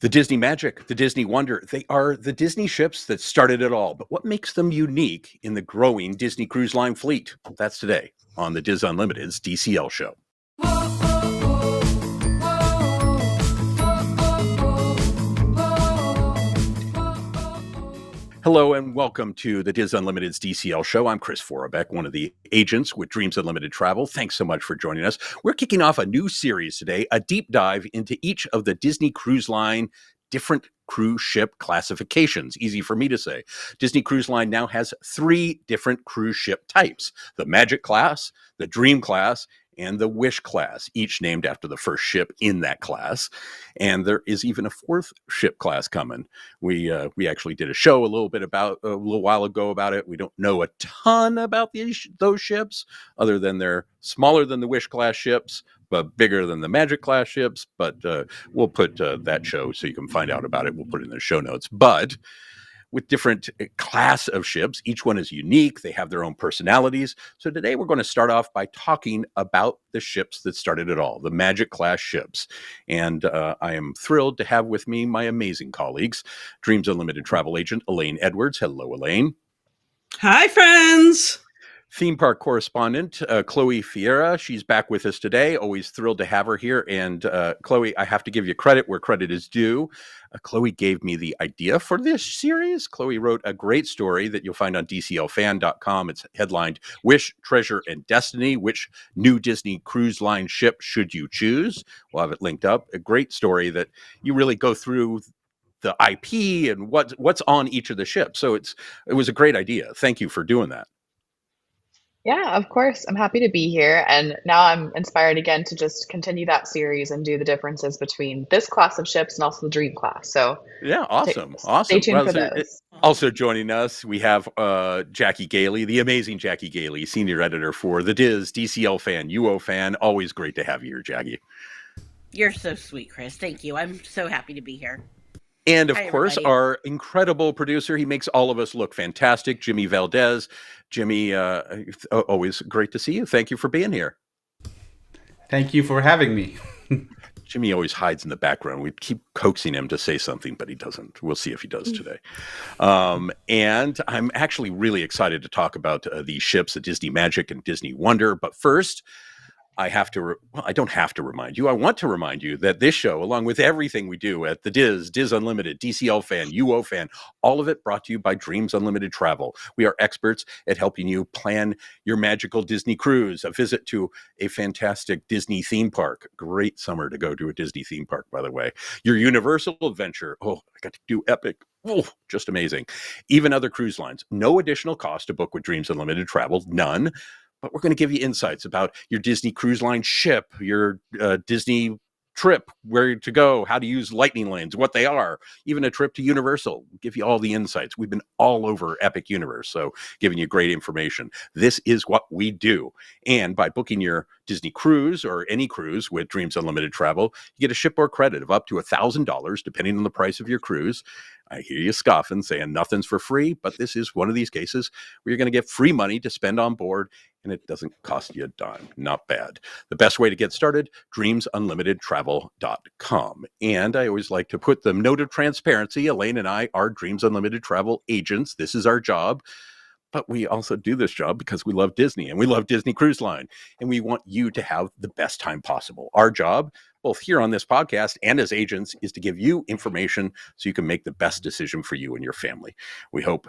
The Disney Magic, the Disney Wonder, they are the Disney ships that started it all. But what makes them unique in the growing Disney Cruise Line fleet? That's today on the DIS Unlimited's DCL Show. Hello and welcome to the DIS Unlimited's DCL Show. I'm Chris Forbeck, one of the agents with Dreams Unlimited Travel. Thanks so much for joining us. We're kicking off a new series today, a deep dive into each of the Disney Cruise Line different cruise ship classifications. Easy for me to say. Disney Cruise Line now has 3 different cruise ship types: the Magic class, the Dream class, and the Wish class, each named after the first ship in that class. And there is even a 4th ship class coming. We actually did a show a little while ago about it. We don't know a ton about those ships, other than they're smaller than the Wish class ships, but bigger than the Magic class ships. But we'll put that show so you can find out about it. We'll put it in the show notes. But with different class of ships, each one is unique. They have their own personalities. So today we're going to start off by talking about the ships that started it all, the Magic class ships. And I am thrilled to have with me my amazing colleagues, Dreams Unlimited travel agent Elaine Edwards. Hello, Elaine. Hi, friends. Theme park correspondent Chloe Fiera. She's back with us today. Always thrilled to have her here. And Chloe, I have to give you credit where credit is due. Chloe gave me the idea for this series. Chloe wrote a great story that you'll find on DCLfan.com. It's headlined "Wish, Treasure, and Destiny. Which new Disney Cruise Line ship should you choose?" We'll have it linked up. A great story that you really go through the IP and what's on each of the ships. So it was a great idea. Thank you for doing that. Yeah, of course. I'm happy to be here. And now I'm inspired again to just continue that series and do the differences between this class of ships and also the Dream class. So yeah, awesome. Stay tuned for those. Also joining us, we have Jackie Gailey, the amazing Jackie Gailey, senior editor for the DIS, DCL fan, UO fan. Always great to have you here, Jackie. You're so sweet, Chris. Thank you. I'm so happy to be here. And of course, our incredible producer, he makes all of us look fantastic, Jimmy Valdez. Jimmy, always great to see you. Thank you for being here. Thank you for having me. Jimmy always hides in the background. We keep coaxing him to say something, but he doesn't. We'll see if he does today. And I'm actually really excited to talk about these ships, the Disney Magic and Disney Wonder. But first, I don't have to remind you. I want to remind you that this show, along with everything we do at the DIS Unlimited, DCL Fan, UO Fan, all of it brought to you by Dreams Unlimited Travel. We are experts at helping you plan your magical Disney cruise, a visit to a fantastic Disney theme park. Great summer to go to a Disney theme park, by the way. Your Universal adventure. Oh, I got to do Epic. Oh, just amazing. Even other cruise lines. No additional cost to book with Dreams Unlimited Travel. None. But we're going to give you insights about your Disney Cruise Line ship, your Disney trip, where to go, how to use lightning lanes, what they are, even a trip to Universal. We'll give you all the insights. We've been all over Epic Universe, so giving you great information. This is what we do. And by booking your Disney cruise or any cruise with Dreams Unlimited Travel, you get a shipboard credit of up to $1,000, depending on the price of your cruise. I hear you scoffing, saying nothing's for free, but this is one of these cases where you're going to get free money to spend on board, and it doesn't cost you a dime. Not bad. The best way to get started, dreamsunlimitedtravel.com. And I always like to put the note of transparency. Elaine and I are Dreams Unlimited travel agents. This is our job. But we also do this job because we love Disney and we love Disney Cruise Line, and we want you to have the best time possible. Our job, both here on this podcast and as agents, is to give you information so you can make the best decision for you and your family. We hope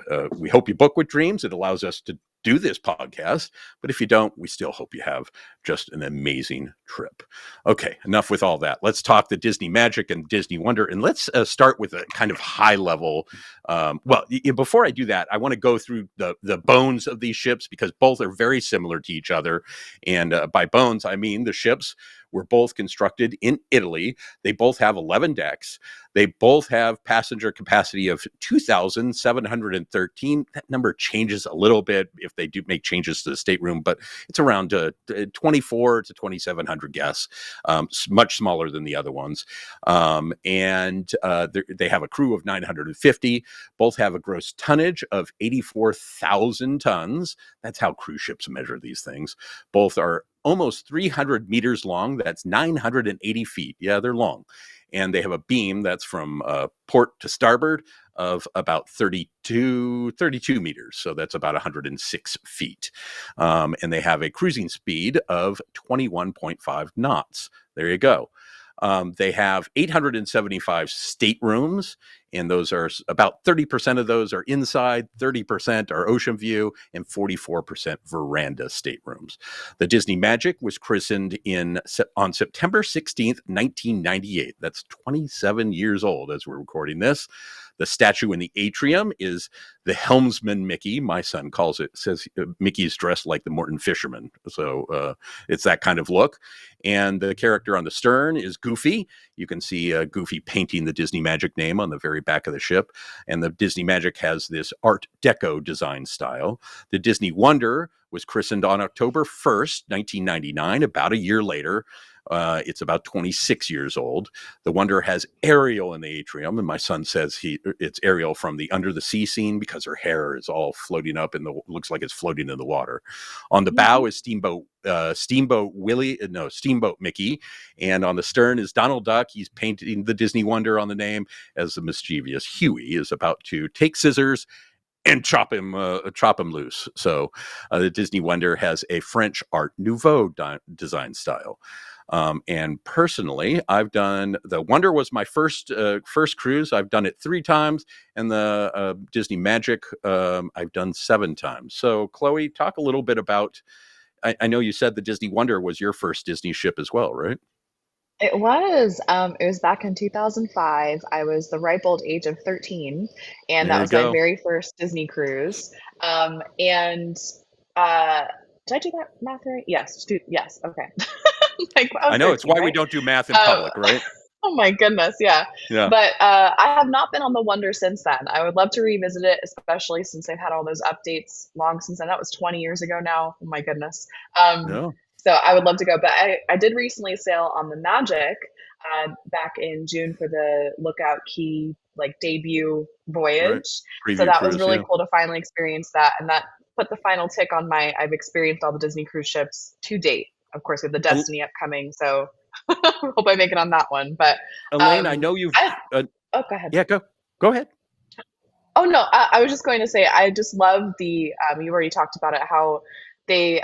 you book with Dreams. It allows us to do this podcast, but if you don't, we still hope you have just an amazing trip. Okay, enough with all that. Let's talk the Disney Magic and Disney Wonder, and let's start with a kind of high level. Before I do that, I want to go through the bones of these ships, because both are very similar to each other. And by bones, I mean the ships were both constructed in Italy. They both have 11 decks. They both have passenger capacity of 2,713. That number changes a little bit if they do make changes to the stateroom, but it's around 24 to 2,700 guests, much smaller than the other ones. They have a crew of 950. Both have a gross tonnage of 84,000 tons. That's how cruise ships measure these things. Both are almost 300 meters long. That's 980 feet. Yeah, they're long. and they have a beam that's from port to starboard of about 32 meters. So that's about 106 feet. And they have a cruising speed of 21.5 knots. There you go. They have 875 staterooms, and those are about 30% of those are inside, 30% are ocean view, and 44% veranda staterooms. The Disney Magic was christened on September 16th, 1998. That's 27 years old as we're recording this. The statue in the atrium is the helmsman Mickey. My son says Mickey's dressed like the Morton fisherman. So it's that kind of look. And the character on the stern is Goofy. You can see Goofy painting the Disney Magic name on the very back of the ship. And the Disney Magic has this Art Deco design style. The Disney Wonder was christened on October 1st, 1999, about a year later. It's about 26 years old. The Wonder has Ariel in the atrium, and my son says it's Ariel from the Under the Sea scene because her hair is all floating up looks like it's floating in the water. On the bow is Steamboat Mickey, and on the stern is Donald Duck. He's painting the Disney Wonder on the name as the mischievous Huey is about to take scissors and chop him loose. So the Disney Wonder has a French Art Nouveau design style. And personally, I've done the Wonder was my first cruise. I've done it 3 times, and the Disney Magic I've done 7 times. So, Chloe, talk a little bit about. I know you said the Disney Wonder was your first Disney ship as well, right? It was. It was back in 2005. I was the ripe old age of 13, and There that you was my go. very first Disney cruise. And uh, did I do that math right? Yes. Yes. Okay. Like I was I know it's 13, why we right? don't do math in Um, public, right? oh my goodness, yeah. Yeah. But I have not been on the Wonder since then. I would love to revisit it, especially since they've had all those updates long since then. That was 20 years ago now. Oh my goodness. No. So I would love to go. But I did recently sail on the Magic back in June for the Lookout Key debut Right. voyage. So Preview that was cruise. really Yeah. cool to finally experience that, and that put the final tick on I've experienced all the Disney cruise ships to date. Of course, we have the Destiny upcoming, so hope I make it on that one. But Elaine, I know you've. I oh, go ahead. Yeah, go ahead. Oh no, I was just going to say I just love the you already talked about it, how they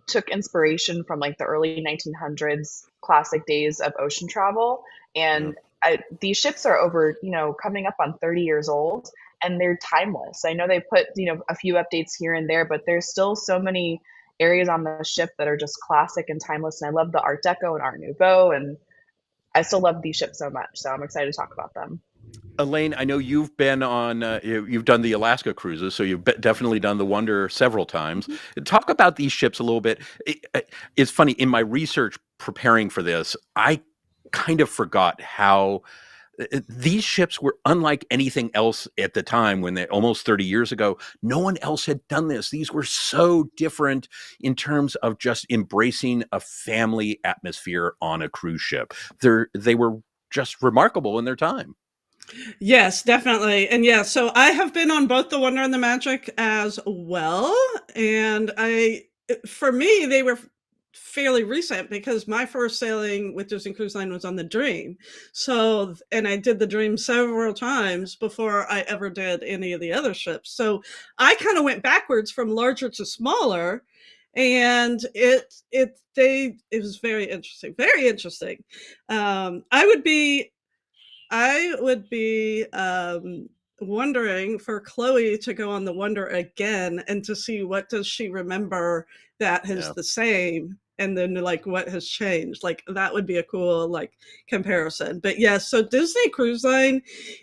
took inspiration from like the early 1900s classic days of ocean travel, and these ships are over coming up on 30 years old, and they're timeless. I know they put a few updates here and there, but there's still so many areas on the ship that are just classic and timeless, and I love the Art Deco and Art Nouveau, and I still love these ships so much, so I'm excited to talk about them. Elaine, I know you've been on, you've done the Alaska cruises, so you've definitely done the Wonder several times. Talk about these ships a little bit. It's funny, in my research preparing for this, I kind of forgot how these ships were unlike anything else at the time when they almost 30 years ago. No one else had done this. These were so different in terms of just embracing a family atmosphere on a cruise ship. They were just remarkable in their time. Yes, definitely. And yeah, so I have been on both the Wonder and the Magic as well. And for me, they were fairly recent because my first sailing with Disney Cruise Line was on the Dream. So, and I did the Dream several times before I ever did any of the other ships. So I kind of went backwards from larger to smaller. And it was very interesting, very interesting. I would be wondering for Chloe to go on the Wonder again and to see what does she remember that is the same, and then like what has changed. Like that would be a cool like comparison. But yes, so Disney Cruise Line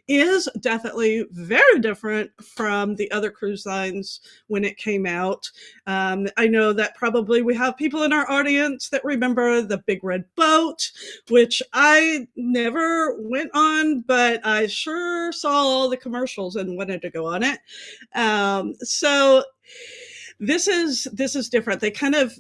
is definitely very different from the other cruise lines when it came out. I know that probably we have people in our audience that remember the Big Red Boat, which I never went on, but I sure saw all the commercials and wanted to go on it. So this is different. They kind of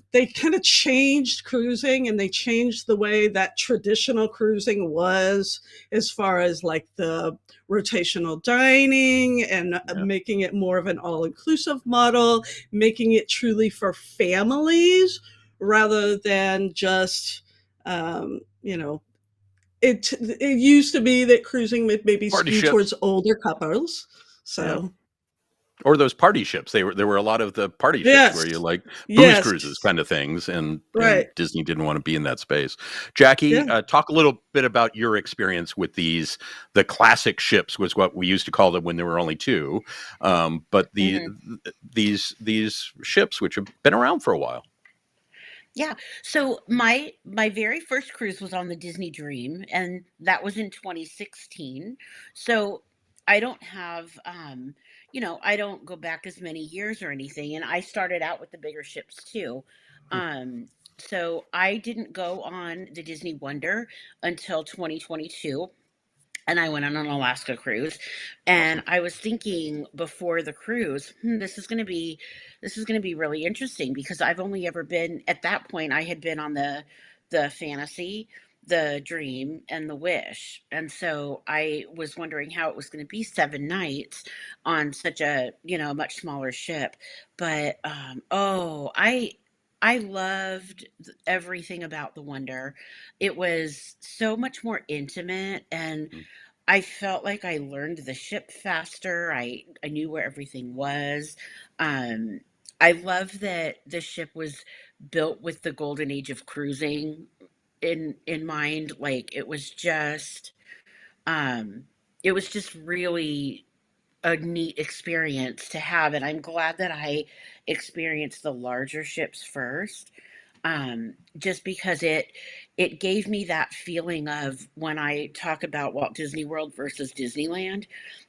changed cruising, and they changed the way that traditional cruising was, as far as like the rotational dining and making it more of an all-inclusive model, making it truly for families rather than just it used to be that cruising would maybe Party skew ships. towards older couples. So or those party ships. There were a lot of the party ships where you like booze Yes. cruises kind of things, and Right. Disney didn't want to be in that space. Jackie, talk a little bit about your experience with these. The classic ships was what we used to call them when there were only two, but these ships which have been around for a while. Yeah. So my very first cruise was on the Disney Dream, and that was in 2016. So I don't have I don't go back as many years or anything, and I started out with the bigger ships too. So I didn't go on the Disney Wonder until 2022, and I went on an Alaska cruise. And Awesome. I was thinking before the cruise, this is going to be really interesting, because I've only ever been, at that point I had been on the Fantasy, the Dream, and the Wish. And so I was wondering how it was going to be 7 nights on such a, much smaller ship. But I loved everything about the Wonder. It was so much more intimate, and I felt like I learned the ship faster. I knew where everything was. Um, I love that the ship was built with the golden age of cruising in mind. Like, it was just really a neat experience to have, and I'm glad that I experienced the larger ships first, just because it gave me that feeling of, when I talk about Walt Disney World versus Disneyland,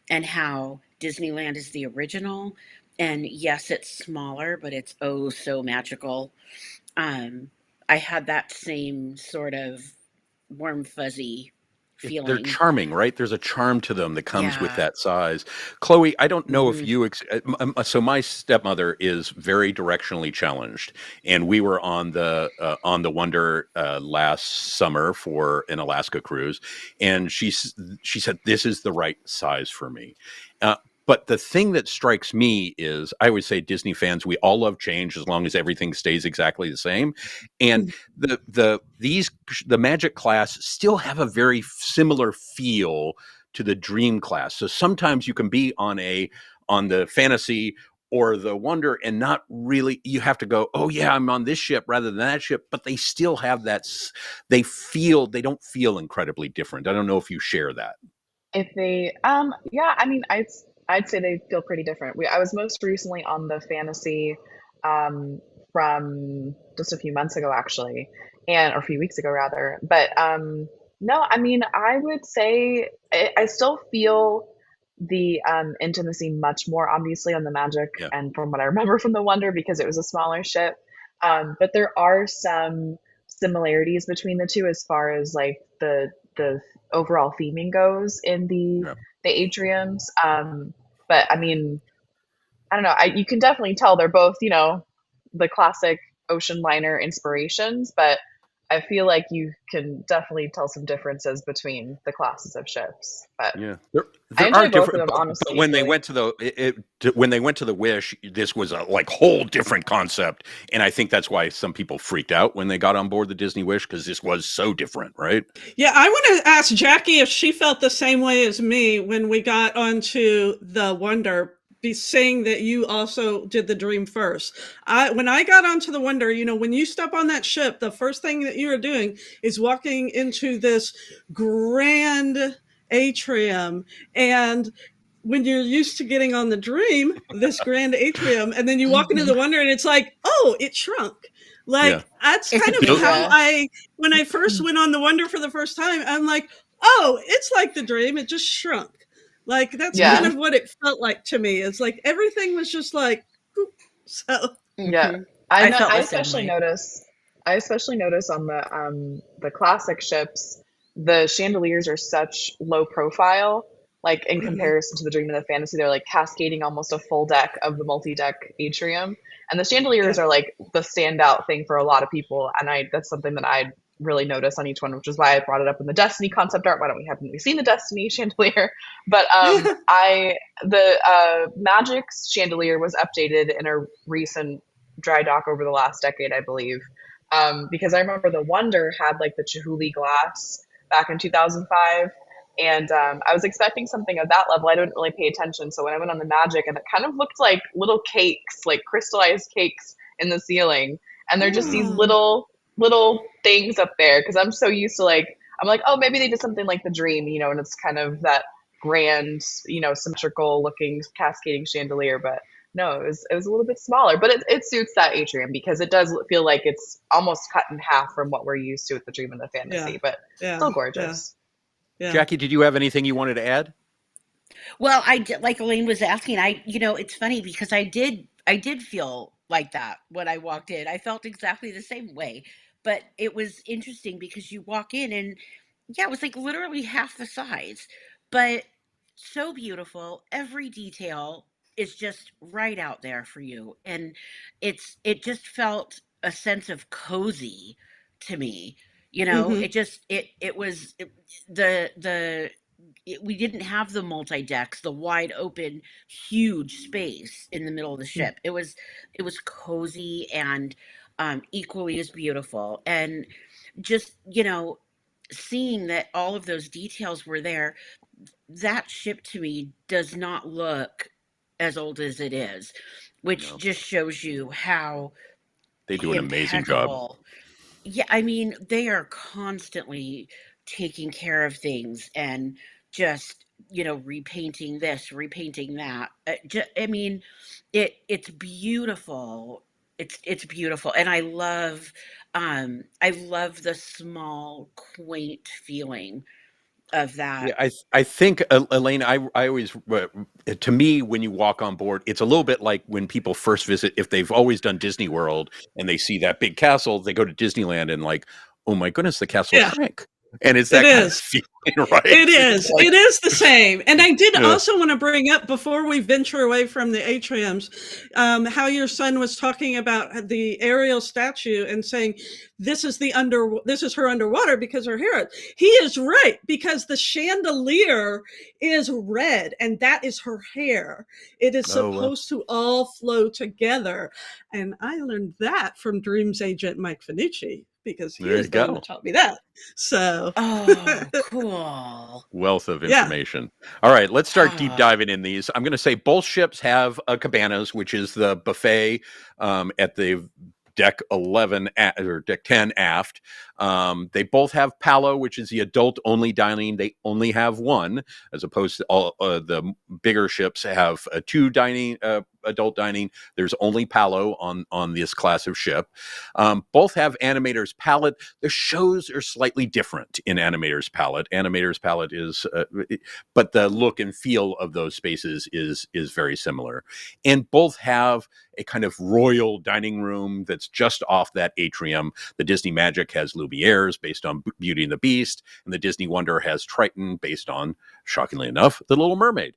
and how Disneyland is the original, and yes, it's smaller, but it's oh so magical. I had that same sort of warm fuzzy They're feeling. charming, right? There's a charm to them that comes with Yeah. that size. Chloe, I don't know if Mhm. you so my stepmother is very directionally challenged, and we were on the Wonder last summer for an Alaska cruise, and she said this is the right size for me. But the thing that strikes me is, I would say Disney fans, we all love change as long as everything stays exactly the same. And the Magic class still have a very similar feel to the Dream class. So sometimes you can be on the Fantasy or the Wonder and not really, you have to go, oh yeah, I'm on this ship rather than that ship, but they still have that, they don't feel incredibly different. I don't know if you share that. If they, yeah, I mean, I'd say they feel pretty different. I was most recently on the Fantasy, from just a few months ago, actually, or a few weeks ago rather. But no, I mean, I would say I still feel the intimacy much more obviously on the Magic, Yeah. and from what I remember from the Wonder, because it was a smaller ship. But there are some similarities between the two as far as like the overall theming goes in the atriums. But I mean, I don't know. You can definitely tell they're both, the classic ocean liner inspirations, but I feel like you can definitely tell some differences between the classes of ships. But Yeah, I there are enjoy both of different, them, honestly, but when they equally. went to when they went to the Wish, this was a like whole different concept, and I think that's why some people freaked out when they got on board the Disney Wish, because this was so different, right? Yeah, I want to ask Jackie if she felt the same way as me when we got onto the Wonder, saying that you also did the Dream first. When I got onto the Wonder, when you step on that ship, the first thing that you are doing is walking into this grand atrium, and when you're used to getting on the Dream, this grand atrium, and then you walk into the Wonder and it's like, oh, it shrunk. Yeah. Like, that's It's kind a of big how Yeah. when I first went on the Wonder for the first time, I'm like, oh, it's like the Dream, it just shrunk. Like, that's kind Yeah. of what it felt like to me. It's like everything was just like, boop. So Yeah. Mhm. I I know, felt I the same especially way. notice on the classic ships, the chandeliers are such low profile, like in comparison to the Dream and the Fantasy. They're like cascading almost a full deck of the multi-deck atrium. And the chandeliers yeah. are like the standout thing for a lot of people. And that's something that I really notice on each one, which is why I brought it up in the Destiny concept art. Why don't we haven't we seen the Destiny chandelier? But the Magic's chandelier was updated in a recent dry dock over the last decade, I believe. Because I remember the Wonder had like the Chihuly glass back in 2005. And I was expecting something of that level. I didn't really pay attention. So when I went on the Magic, and it kind of looked like little cakes, like crystallized cakes in the ceiling. And they're just these little things up there. Because I'm so used to I'm like, oh, maybe they did something like the Dream, and it's kind of that grand, symmetrical looking cascading chandelier. But no, it was a little bit smaller. But it suits that atrium because it does feel like it's almost cut in half from what we're used to with the Dream and the Fantasy. But still gorgeous. Yeah. Jackie, did you have anything you wanted to add? Well, I did, like Elaine was asking, it's funny because I did feel like that when I walked in. I felt exactly the same way, but it was interesting because you walk in and it was like literally half the size, but so beautiful. Every detail is just right out there for you. And it just felt a sense of cozy to me. Mm-hmm. It was we didn't have the multi decks, the wide open, huge space in the middle of the ship. It was cozy and equally as beautiful. And just seeing that all of those details were there, that ship to me does not look as old as it is, which just shows you how they do an amazing job. Yeah, I mean, they are constantly taking care of things and just, repainting this, repainting that. I mean, it's beautiful. It's beautiful, and I love the small, quaint feeling of that. Yeah, I think Elaine, I always to me when you walk on board, it's a little bit like when people first visit. If they've always done Disney World and they see that big castle, they go to Disneyland and like, oh my goodness, the castle shrank. And it's that kind of feeling, right? It is. It is the same. And I did also want to bring up, before we venture away from the atriums, how your son was talking about the Ariel statue and saying, this is her underwater because her hair. He is right, because the chandelier is red and that is her hair. It is supposed to all flow together. And I learned that from Dreams agent Mike Finucci, because he is the one that taught me that. So, cool. Wealth of information. All right, let's start deep diving in these. I'm going to say both ships have cabanas, which is the buffet at the deck 11 or deck 10 aft. They both have Palo, which is the adult only dining. They only have one, as opposed to all the bigger ships have two dining, adult dining. There's only Palo on this class of ship. Both have Animator's Palette. The shows are slightly different in Animator's Palette. Animator's Palette is, but the look and feel of those spaces is very similar. And both have a kind of royal dining room that's just off that atrium. The Disney Magic has Lumiere's based on Beauty and the Beast, and the Disney Wonder has Triton based on, shockingly enough, The Little Mermaid.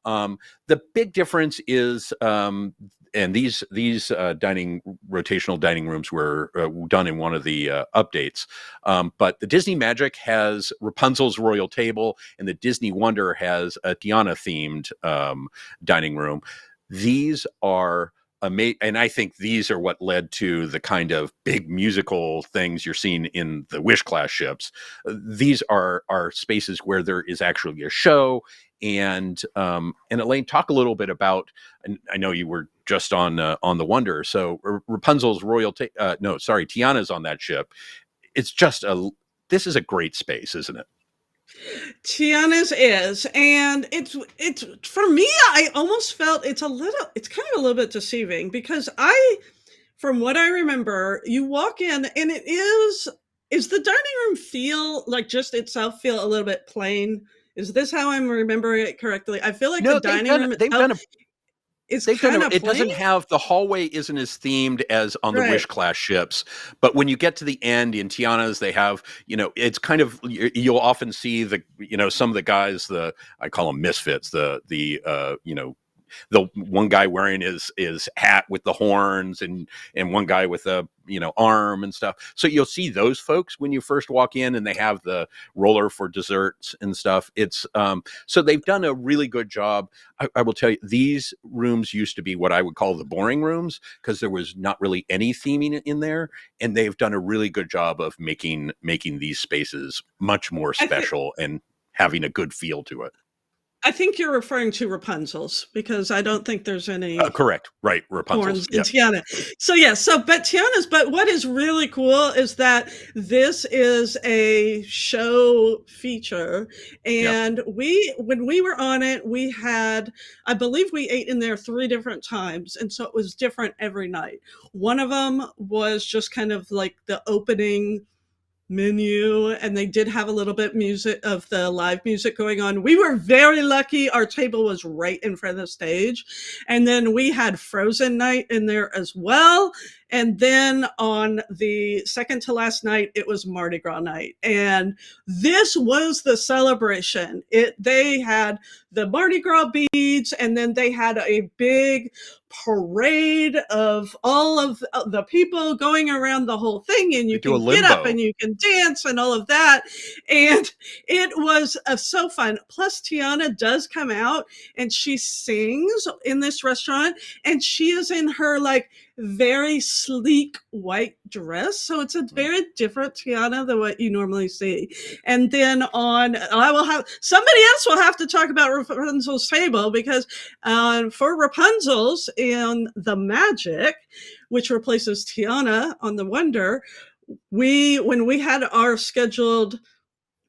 The big difference is, and these rotational dining rooms were done in one of the updates, but the Disney Magic has Rapunzel's royal table, and the Disney Wonder has a Tiana themed dining room. These are amazing, and I think these are what led to the kind of big musical things you're seeing in the Wish class ships. These are spaces where there is actually a show. And Elaine, talk a little bit about, and I know you were just on the Wonder. So Rapunzel's Tiana's on that ship. It's just this is a great space, isn't it? Tiana's is, and it's for me, I almost felt it's kind of a little bit deceiving, because from what I remember, you walk in and it is the dining room feel like just itself feel a little bit plain? Is this how I'm remembering it correctly? I feel like the dining room itself, it doesn't have, the hallway isn't as themed as on the Wish class ships, but when you get to the end in Tiana's, they have, it's kind of, you'll often see some of the guys, I call them misfits, the one guy wearing his hat with the horns, and one guy with a arm and stuff. So you'll see those folks when you first walk in, and they have the roller for desserts and stuff. It's so they've done a really good job. I will tell you, these rooms used to be what I would call the boring rooms, because there was not really any theming in there, and they've done a really good job of making these spaces much more special and having a good feel to it. I think you're referring to Rapunzel's, because I don't think there's any correct, right? Rapunzel's, in Tiana. But what is really cool is that this is a show feature, and when we were on it, we had, I believe we ate in there 3 different times, and so it was different every night. One of them was just kind of like the opening menu, and they did have a little bit of the live music going on. We were very lucky. Our table was right in front of the stage. And then we had Frozen night in there as well. And then on the second to last night, it was Mardi Gras night. And this was the celebration. They had the Mardi Gras beads, and then they had a big parade of all of the people going around the whole thing, and you can get up and you can dance and all of that. And it was so fun. Plus, Tiana does come out and she sings in this restaurant, and she is in her like very sleek white dress. So it's a very different Tiana than what you normally see. And then somebody else will have to talk about Rapunzel's table, because for Rapunzel's in the Magic, which replaces Tiana on the Wonder, when we had our scheduled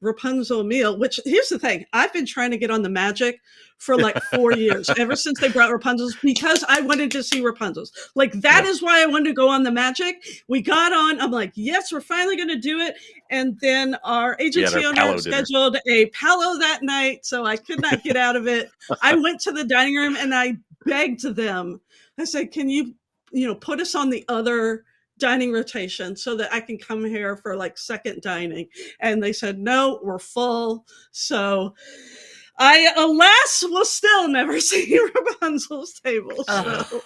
Rapunzel meal, which, here's the thing, I've been trying to get on the Magic for like 4 years, ever since they brought Rapunzel's, because I wanted to see Rapunzel's. Like, that is why I wanted to go on the Magic. We got on, I'm like, yes, we're finally going to do it. And then our agency owner scheduled a Palo that night, so I could not get out of it. I went to the dining room and I begged them. I said, can you put us on the other dining rotation so that I can come here for like second dining? And they said, no, we're full. So I, alas, will still never see Rapunzel's table. So.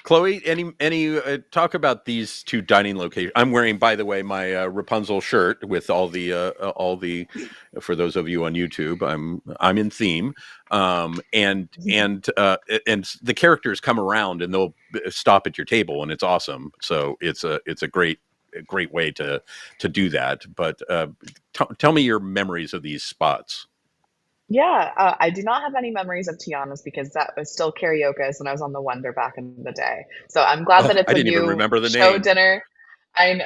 Chloe, any talk about these 2 dining locations? I'm wearing, by the way, my Rapunzel shirt with all the for those of you on YouTube, I'm in theme, and the characters come around and they'll stop at your table, and it's awesome. So it's a great way to do that. But tell me your memories of these spots. Yeah, I do not have any memories of Tiana's, because that was still karaoke when I was on the Wonder back in the day. So I'm glad that it's I didn't new even remember the show name. dinner. I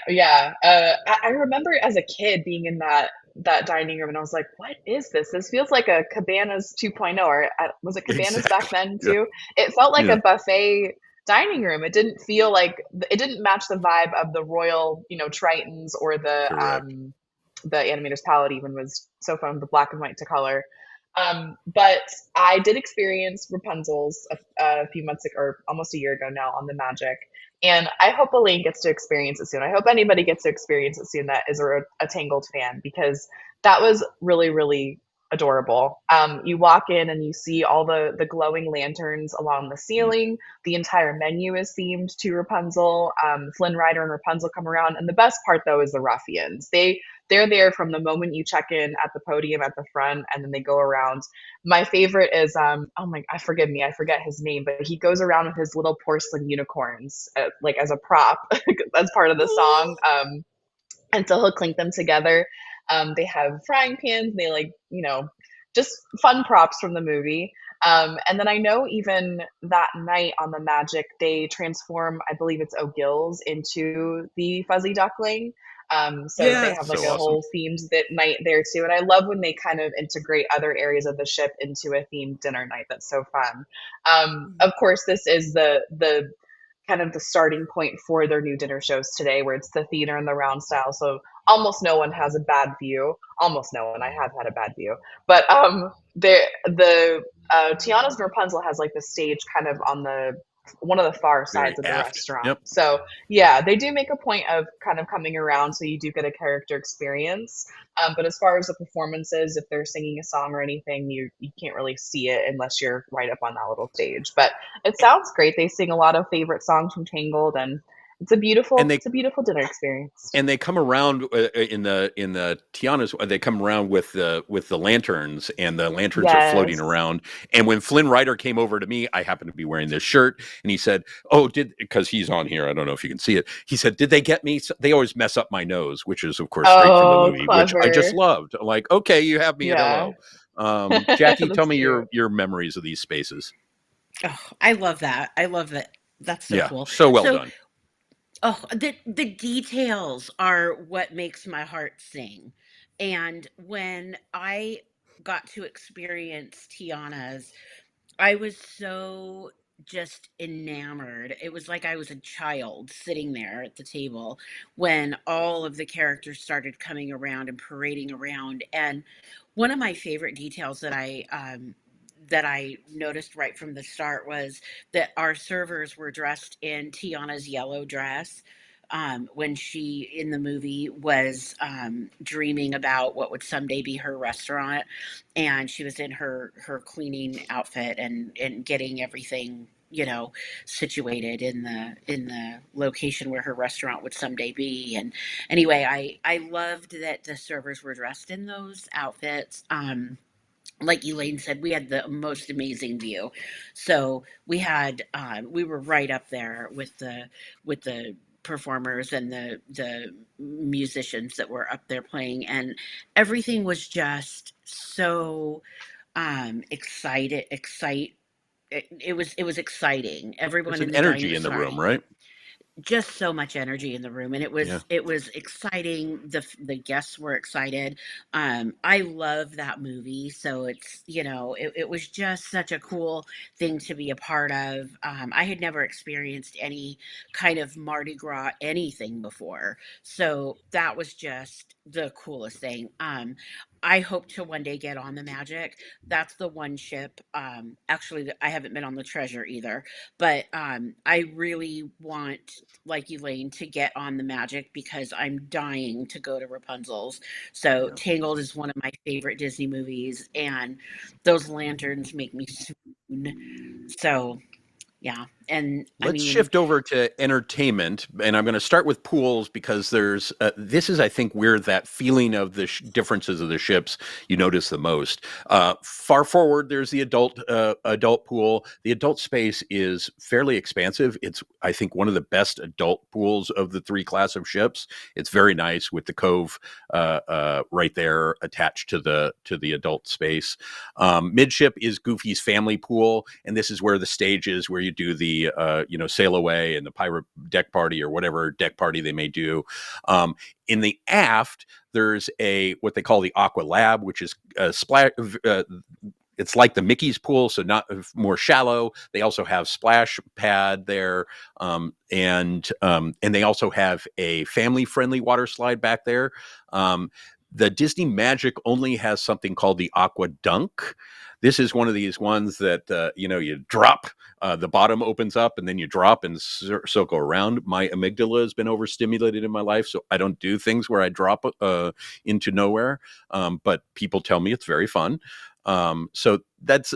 remember as a kid being in that dining room, and I was like, what is this? This feels like a Cabanas 2.0, or was it Cabanas back then too? Yeah. It felt like a buffet dining room. It didn't feel like, it didn't match the vibe of the Royal, Tritons, or the Animator's Palette even was so fun, the black and white to color. But I did experience Rapunzel's a few months ago, or almost a year ago now, on the Magic. And I hope Elaine gets to experience it soon. I hope anybody gets to experience it soon that is a Tangled fan, because that was really, really adorable. You walk in and you see all the glowing lanterns along the ceiling. The entire menu is themed to Rapunzel. Flynn Rider and Rapunzel come around. And the best part, though, is the ruffians. They're there from the moment you check in at the podium at the front, and then they go around. My favorite is, I forget his name, but he goes around with his little porcelain unicorns, like as a prop, as part of the song. And so he'll clink them together. They have frying pans. They just fun props from the movie. And then I know even that night on the Magic, they transform, I believe it's O'Gills, into the Fuzzy Duckling. So they have a whole themed night there too. And I love when they kind of integrate other areas of the ship into a themed dinner night. That's so fun. Of course, this is the kind of the starting point for their new dinner shows today, where it's the theater and the round style. So almost no one has a bad view. Almost no one. I have had a bad view. But Tiana's Rapunzel has like the stage kind of on the one of the far Very sides of the aft. restaurant. Yep. So yeah, they do make a point of kind of coming around, so you do get a character experience. But as far as the performances, if they're singing a song or anything, you can't really see it unless you're right up on that little stage. But it sounds great. They sing a lot of favorite songs from Tangled, and it's a And beautiful dinner experience. and they come around in the Tiana's. They come around with the lanterns, and the lanterns are floating Yes. around. And when Flynn Rider came over to me, I happened to be wearing this shirt, and he said, "Oh, because he's on here. I don't know if you can see it." He said, "Did they get me? They always mess up my nose," which is of course straight from the Oh, movie, which I just clever. loved. Like, okay, you have me at Yeah. hello. Jackie, tell That's me cute. your memories of these spaces. Oh, I love that. I love that. That's so Yeah, cool. so well So, done. oh, the details are what makes my heart sing. And when I got to experience Tiana's, I was so just enamored. It was like I was a child sitting there at the table when all of the characters started coming around and parading around. And one of my favorite details that I noticed right from the start was that our servers were dressed in Tiana's yellow dress. When she in the movie was dreaming about what would someday be her restaurant, and she was in her cleaning outfit and getting everything, situated in the location where her restaurant would someday be. And anyway, I loved that the servers were dressed in those outfits. Like Elaine said, we had the most amazing view. So we were right up there with the performers and the musicians that were up there playing, and everything was just so it was exciting. There's Everyone an in the energy dining, in the room, sorry, right? just so much energy in the room, and it Yeah. was it was exciting. The guests were excited. I love that movie, so it was just such a cool thing to be a part of. I had never experienced any kind of Mardi Gras anything before, so that was just the coolest thing. I hope to one day get on the Magic. That's the one ship. Actually, I haven't been on the Treasure either, but I really want, like Elaine, to get on the Magic because I'm dying to go to Rapunzel's. So Yeah. Tangled is one of my favorite Disney movies, and those lanterns make me swoon. So yeah, and I Let's mean, shift over to entertainment, and I'm going to start with pools because there's this is, I think, where that feeling of the differences of the ships you notice the most. Far forward, there's the adult pool. The adult space is fairly expansive. It's, I think, one of the best adult pools of the three class of ships. It's very nice with the cove right there attached to the adult space. Midship is Goofy's family pool, and this is where the stage is where you do the sail away and the pirate deck party or whatever deck party they may do. In the aft, there's what they call the Aqua Lab, which is it's like the Mickey's pool, so not more shallow. They also have splash pad there, and they also have a family-friendly water slide back there. The Disney Magic only has something called the Aqua Dunk. This is one of these ones that you drop, the bottom opens up, and then you drop and circle around. My amygdala has been overstimulated in my life, so I don't do things where I drop into nowhere. But people tell me it's very fun. So that's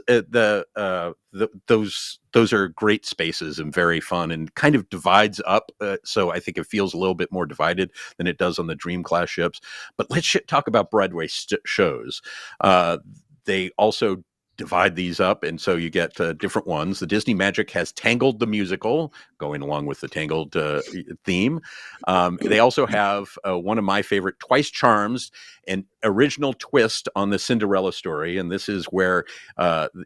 those are great spaces and very fun and kind of divides up. So I think it feels a little bit more divided than it does on the Dream class ships. But let's talk about Broadway shows. They also divide these up, and so you get different ones. The Disney Magic has Tangled the musical, going along with the Tangled theme. They also have one of my favorite, Twice Charms, an original twist on the Cinderella story, and this is where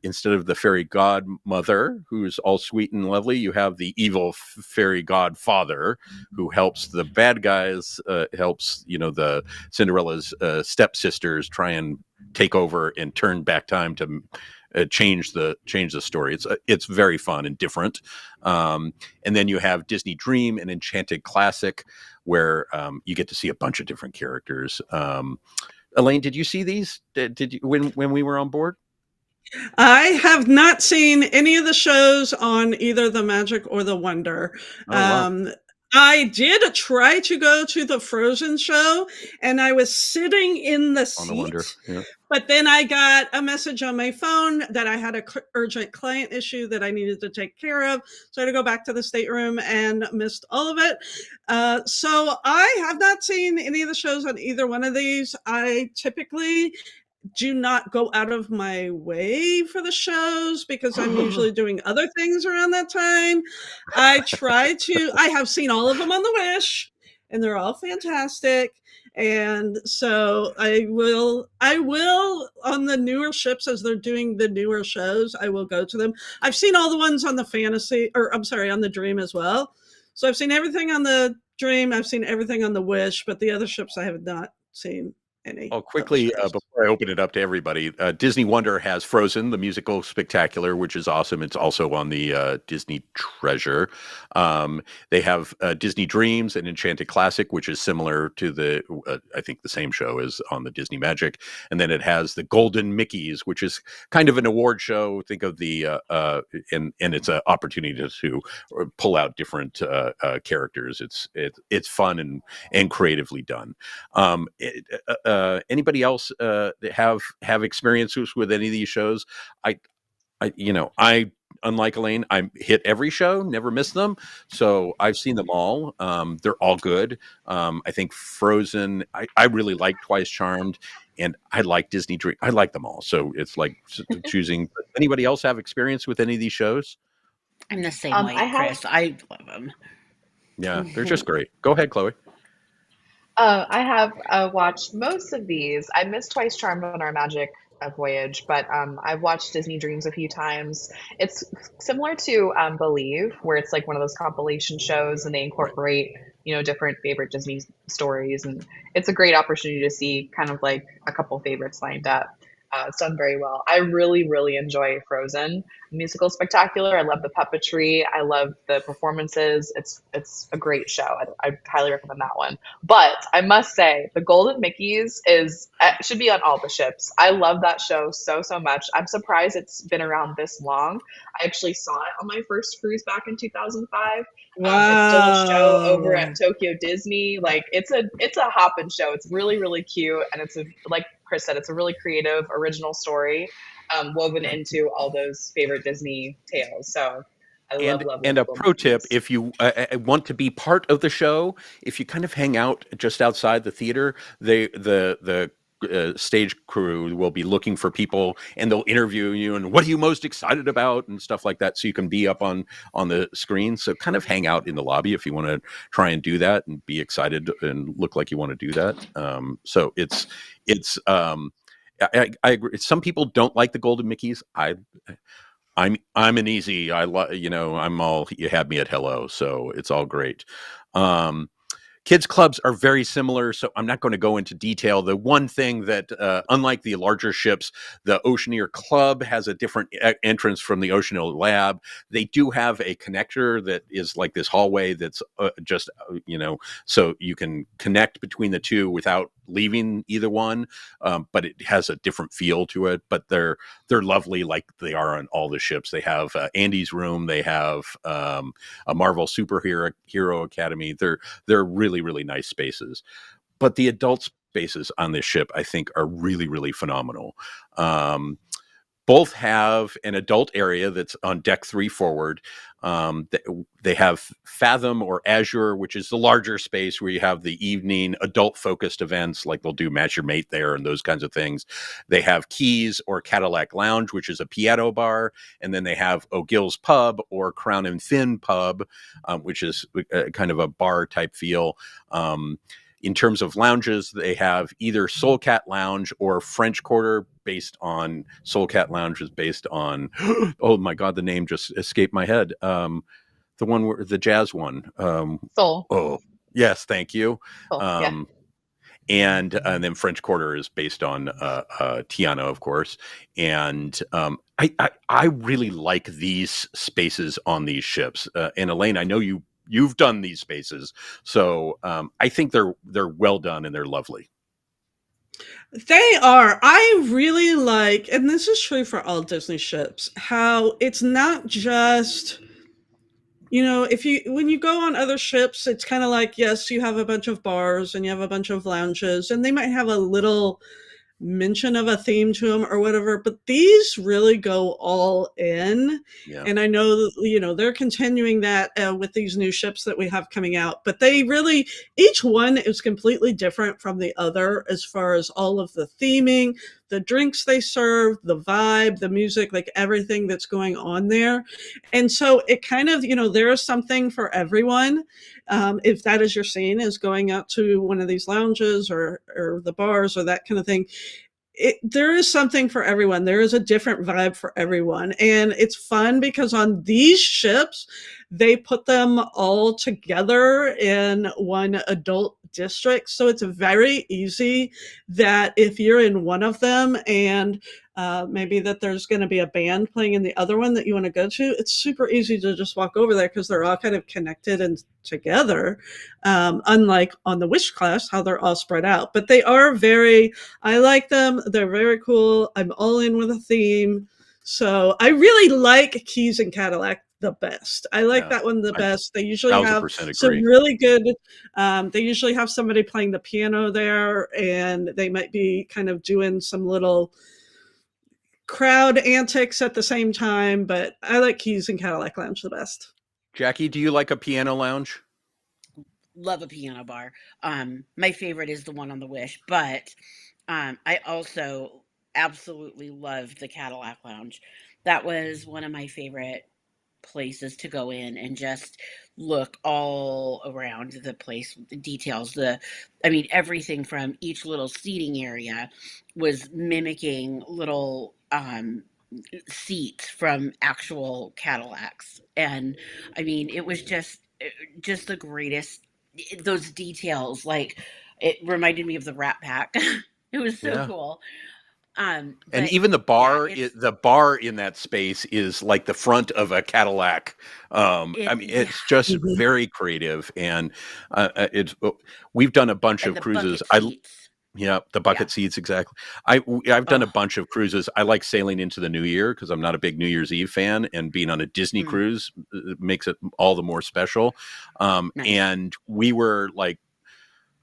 instead of the fairy godmother, who's all sweet and lovely, you have the evil fairy godfather who helps the bad guys, helps the Cinderella's stepsisters try and take over and turn back time to change the story. It's very fun and different. And then you have Disney Dream and Enchanted Classic, where you get to see a bunch of different characters. Elaine, did you see these? Did you when we were on board? I have not seen any of the shows on either the Magic or the Wonder. Oh, wow. I did try to go to the Frozen show, and I was sitting in the On the Wonder. seat, Yeah. but then I got a message on my phone that I had a urgent client issue that I needed to take care of. So I had to go back to the stateroom and missed all of it. So I have not seen any of the shows on either one of these. I typically do not go out of my way for the shows because I'm usually doing other things around that time. I have seen all of them on the Wish, and they're all fantastic. And so I will on the newer ships as they're doing the newer shows, I will go to them. I've seen all the ones on the Fantasy, or I'm sorry, on the Dream as well. So I've seen everything on the Dream, I've seen everything on the Wish, but the other ships I have not seen any. Oh, quickly, before I open it up to everybody, Disney Wonder has Frozen, the musical spectacular, which is awesome. It's also on the Disney Treasure. They have Disney Dreams and Enchanted Classic, which is similar to I think the same show as on the Disney Magic. And then it has the Golden Mickeys, which is kind of an award show. Think of and it's an opportunity to pull out different characters. It's fun and creatively done. Anybody else have experiences with any of these shows? I unlike Elaine, I hit every show, never miss them. So I've seen them all. They're all good. I think Frozen, I really like Twice Charmed, and I like Disney Dream. I like them all. So it's like choosing. Anybody else have experience with any of these shows? I'm the same way, Chris. I love them. Yeah, they're just great. Go ahead, Chloe. I have watched most of these. I missed Twice Charmed on our Magic voyage, but I've watched Disney Dreams a few times. It's similar to Believe, where it's like one of those compilation shows, and they incorporate different favorite Disney stories, and it's a great opportunity to see kind of like a couple favorites lined up. It's done very well. I really, really enjoy Frozen. Musical spectacular. I love the puppetry. I love the performances. It's a great show. I highly recommend that one. But I must say, the Golden Mickeys should be on all the ships. I love that show so much. I'm surprised it's been around this long. I actually saw it on my first cruise back in 2005. Wow. It's still a show over at Tokyo Disney. Like it's a hopping show. It's really, really cute, and like Chris said, it's a really creative, original story woven into all those favorite Disney tales. So I love and a pro tip, if you want to be part of the show, if you kind of hang out just outside the theater, the stage crew will be looking for people, and they'll interview you and what are you most excited about and stuff like that, so you can be up on the screen. So kind of hang out in the lobby if you want to try and do that and be excited and look like you want to do that. So it's I agree. Some people don't like the Golden Mickeys. I'm an easy. I'm all. You had me at hello, so it's all great. Kids clubs are very similar, so I'm not going to go into detail. The one thing that, unlike the larger ships, the Oceaneer Club has a different entrance from the Oceaneer Lab. They do have a connector that is like this hallway that's so you can connect between the two without leaving either one, but it has a different feel to it. But they're lovely, like they are on all the ships. They have Andy's room. They have a Marvel Superhero Academy. They're really, really nice spaces. But the adult spaces on this ship, I think, are really, really phenomenal. Both have an adult area that's on deck 3 forward. They have Fathom or Azure, which is the larger space where you have the evening adult-focused events, like they'll do Match Your Mate there and those kinds of things. They have Keys or Cadillac Lounge, which is a piano bar. And then they have O'Gill's Pub or Crown and Fin Pub, which is kind of a bar-type feel. In terms of lounges, they have either Soul Cat Lounge or French Quarter. Soul Cat Lounge is based on, oh my God, the name just escaped my head. The one where the jazz one. Soul. Oh, yes, thank you. Soul, yeah. And then French Quarter is based on Tiana, of course. And I really like these spaces on these ships. And Elaine, I know you've done these spaces, so I think they're well done and they're lovely. They are. I really like, and this is true for all Disney ships, how it's not just, if you when you go on other ships, it's kind of like, yes, you have a bunch of bars and you have a bunch of lounges, and they might have a little mention of a theme to them or whatever, but these really go all in. Yeah. And I know that, they're continuing that with these new ships that we have coming out, but they really, each one is completely different from the other as far as all of the theming, the drinks they serve, the vibe, the music, like everything that's going on there. And so it kind of, there is something for everyone. If that is your scene, is going out to one of these lounges or the bars or that kind of thing, there is something for everyone. There is a different vibe for everyone. And it's fun because on these ships, they put them all together in one adult district. So it's very easy that if you're in one of them and maybe that there's going to be a band playing in the other one that you want to go to, it's super easy to just walk over there because they're all kind of connected and together, unlike on the Wish class, how they're all spread out. But they are I like them. They're very cool. I'm all in with a theme. So I really like Keys and Cadillac the best. I like that one the best. They usually have 1000% agree. some really good, they usually have somebody playing the piano there, and they might be kind of doing some little crowd antics at the same time, but I like Keys and Cadillac Lounge the best. Jackie, do you like a piano lounge? Love a piano bar. My favorite is the one on the Wish, but I also absolutely loved the Cadillac Lounge. That was one of my favorite places to go in and just look all around the place, the details, everything from each little seating area was mimicking little seats from actual Cadillacs. And it was just the greatest. Those details, like, it reminded me of the Rat Pack. It was so cool. And even the bar, the bar in that space is like the front of a Cadillac. It's just very creative, and we've done a bunch of cruises. The bucket seats, exactly. I've done a bunch of cruises. I like sailing into the new year because I'm not a big New Year's Eve fan, and being on a Disney cruise makes it all the more special. Nice. And we were like,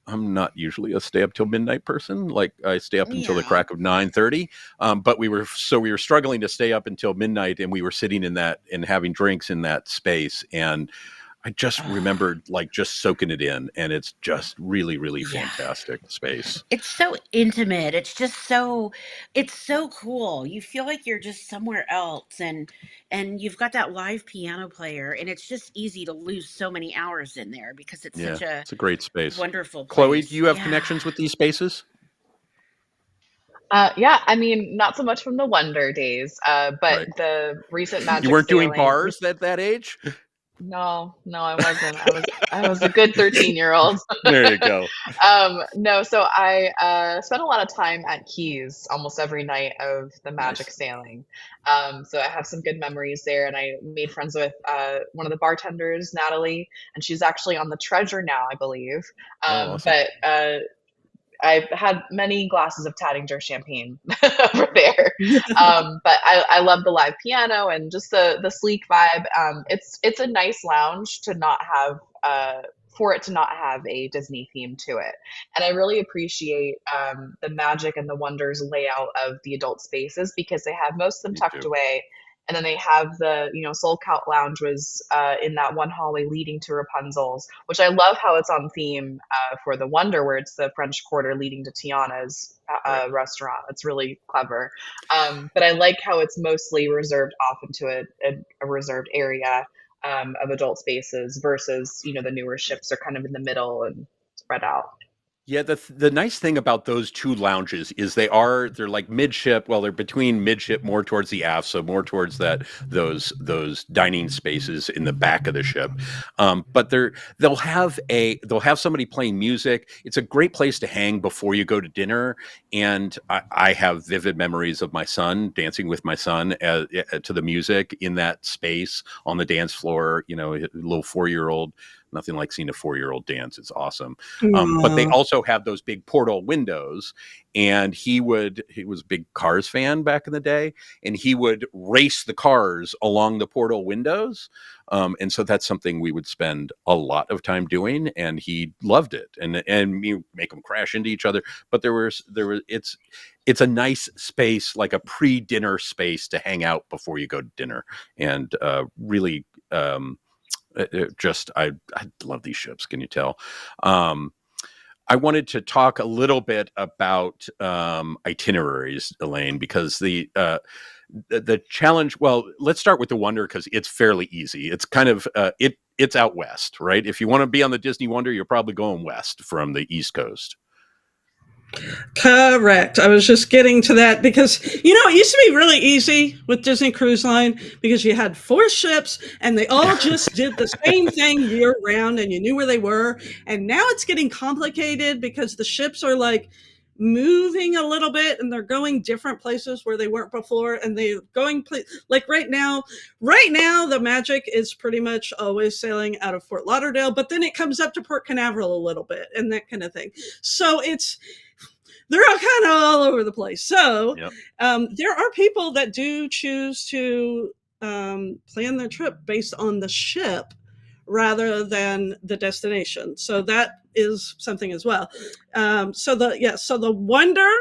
I'm not usually a stay up till midnight person. Like, I stay up until the crack of 9:30. But we were struggling to stay up until midnight, and we were sitting in that and having drinks in that space. And I just remembered just soaking it in, and it's just really, really fantastic space. It's so intimate. It's so cool. You feel like you're just somewhere else, and you've got that live piano player, and it's just easy to lose so many hours in there because it's it's a great space. Wonderful place. Chloe, do you have connections with these spaces? Not so much from the Wonder days, but the recent Magic You weren't sailing, doing bars at that age? No, I wasn't. I was a good 13-year-old. There you go. So I spent a lot of time at Keys almost every night of the Magic sailing. So I have some good memories there, and I made friends with one of the bartenders, Natalie, and she's actually on the Treasure now, I believe. Awesome. But I've had many glasses of Tattinger champagne over there. But I love the live piano and just the sleek vibe. It's a nice lounge to not have for it to not have a Disney theme to it. And I really appreciate the Magic and the Wonders layout of the adult spaces because they have most of them tucked away. And then they have the, Soul Count Lounge was in that one hallway leading to Rapunzel's, which I love how it's on theme for the Wonder, where it's the French Quarter leading to Tiana's restaurant. It's really clever. But I like how it's mostly reserved off into a reserved area of adult spaces versus, the newer ships are kind of in the middle and spread out. Yeah, the nice thing about those two lounges is they're like midship. Well, they're between midship, more towards the aft, so more towards those dining spaces in the back of the ship. But they'll have somebody playing music. It's a great place to hang before you go to dinner. And I have vivid memories of my son dancing with my son to the music in that space on the dance floor. A little 4-year-old Nothing like seeing a 4-year-old dance. It's awesome. But they also have those big portal windows, and he was a big Cars fan back in the day, and he would race the cars along the portal windows. And so that's something we would spend a lot of time doing, and he loved it. And you make them crash into each other. But it's a nice space, like a pre-dinner space to hang out before you go to dinner. And really, I love these ships. Can you tell? I wanted to talk a little bit about itineraries, Elaine, because the challenge. Well, let's start with the Wonder because it's fairly easy. It's kind of it's out west, right? If you want to be on the Disney Wonder, you're probably going west from the East Coast. Correct. I was just getting to that because, it used to be really easy with Disney Cruise Line because you had 4 ships and they all just did the same thing year round and you knew where they were. And now it's getting complicated because the ships are like moving a little bit and they're going different places where they weren't before. And they're going like right now, the Magic is pretty much always sailing out of Fort Lauderdale, but then it comes up to Port Canaveral a little bit and that kind of thing. So they're all kind of all over the place. So there are people that do choose to plan their trip based on the ship rather than the destination. So that is something as well. So the Wonder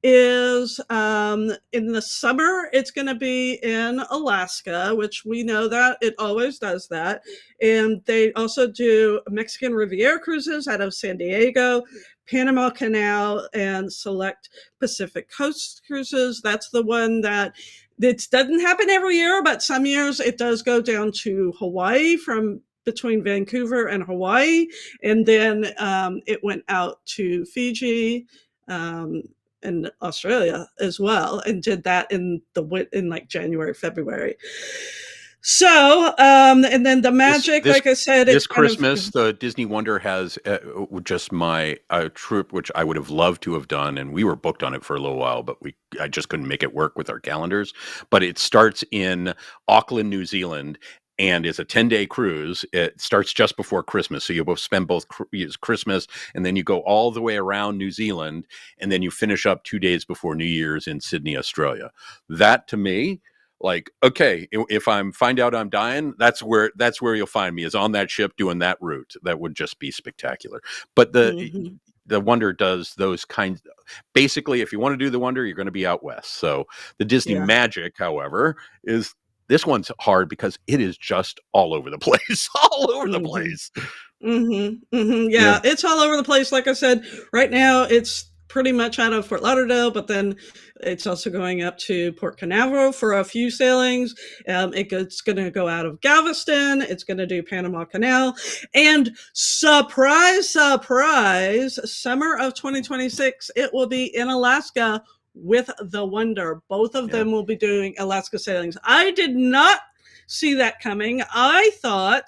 is in the summer, it's going to be in Alaska, which we know that it always does that. And they also do Mexican Riviera cruises out of San Diego, Panama Canal, and select Pacific Coast cruises. That's the one that it doesn't happen every year, but some years it does go down to Hawaii from between Vancouver and Hawaii. And then it went out to Fiji, and Australia as well, and did that in like January, February. So, and then the Magic, like I said, this Christmas, the Disney Wonder has just my trip, which I would have loved to have done, and we were booked on it for a little while, but I just couldn't make it work with our calendars. But it starts in Auckland, New Zealand, and it's a 10-day cruise. It starts just before Christmas. So you'll spend both Christmas and then you go all the way around New Zealand, and then you finish up 2 days before New Year's in Sydney, Australia. That to me, like, okay, if find out I'm dying, that's where you'll find me, is on that ship doing that route. That would just be spectacular. But the Wonder does those kinds. Basically, if you want to do the Wonder, you're going to be out west. So the Disney Magic, however, is. This one's hard because it is just all over the place, all over the place. Yeah, it's all over the place. Like I said, right now it's pretty much out of Fort Lauderdale, but then it's also going up to Port Canaveral for a few sailings. It's going to go out of Galveston. It's going to do Panama Canal. And surprise, surprise, summer of 2026, it will be in Alaska with the Wonder. Both of them will be doing Alaska sailings. I did not see that coming. I thought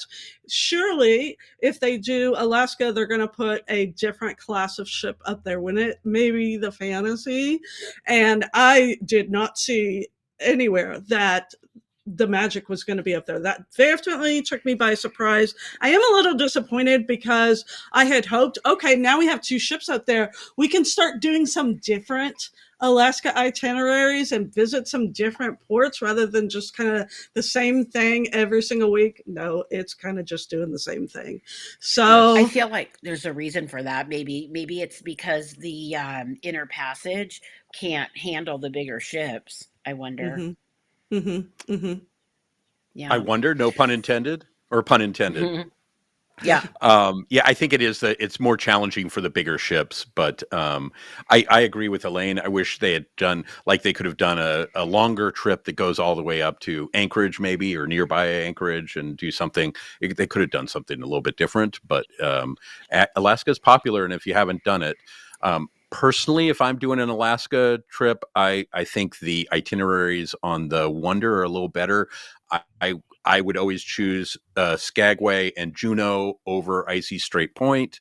surely if they do Alaska, they're going to put a different class of ship up there, wouldn't it? Maybe the Fantasy. And I did not see anywhere that the Magic was going to be up there. That definitely took me by surprise. I am a little disappointed because I had hoped, okay, now we have 2 ships out there. We can start doing some different Alaska itineraries and visit some different ports rather than just kind of the same thing every single week. No, it's kind of just doing the same thing. So I feel like there's a reason for that. Maybe it's because the inner passage can't handle the bigger ships. I wonder. Yeah. I wonder, no pun intended, or pun intended. Yeah. I think it is it's more challenging for the bigger ships, but I agree with Elaine. I wish they had done, like they could have done a longer trip that goes all the way up to Anchorage maybe, or nearby Anchorage, and do something. They could have done something a little bit different, but Alaska is popular, and if you haven't done it, personally, if I'm doing an Alaska trip, I think the itineraries on the Wonder are a little better. I would always choose Skagway and Juneau over Icy Strait Point,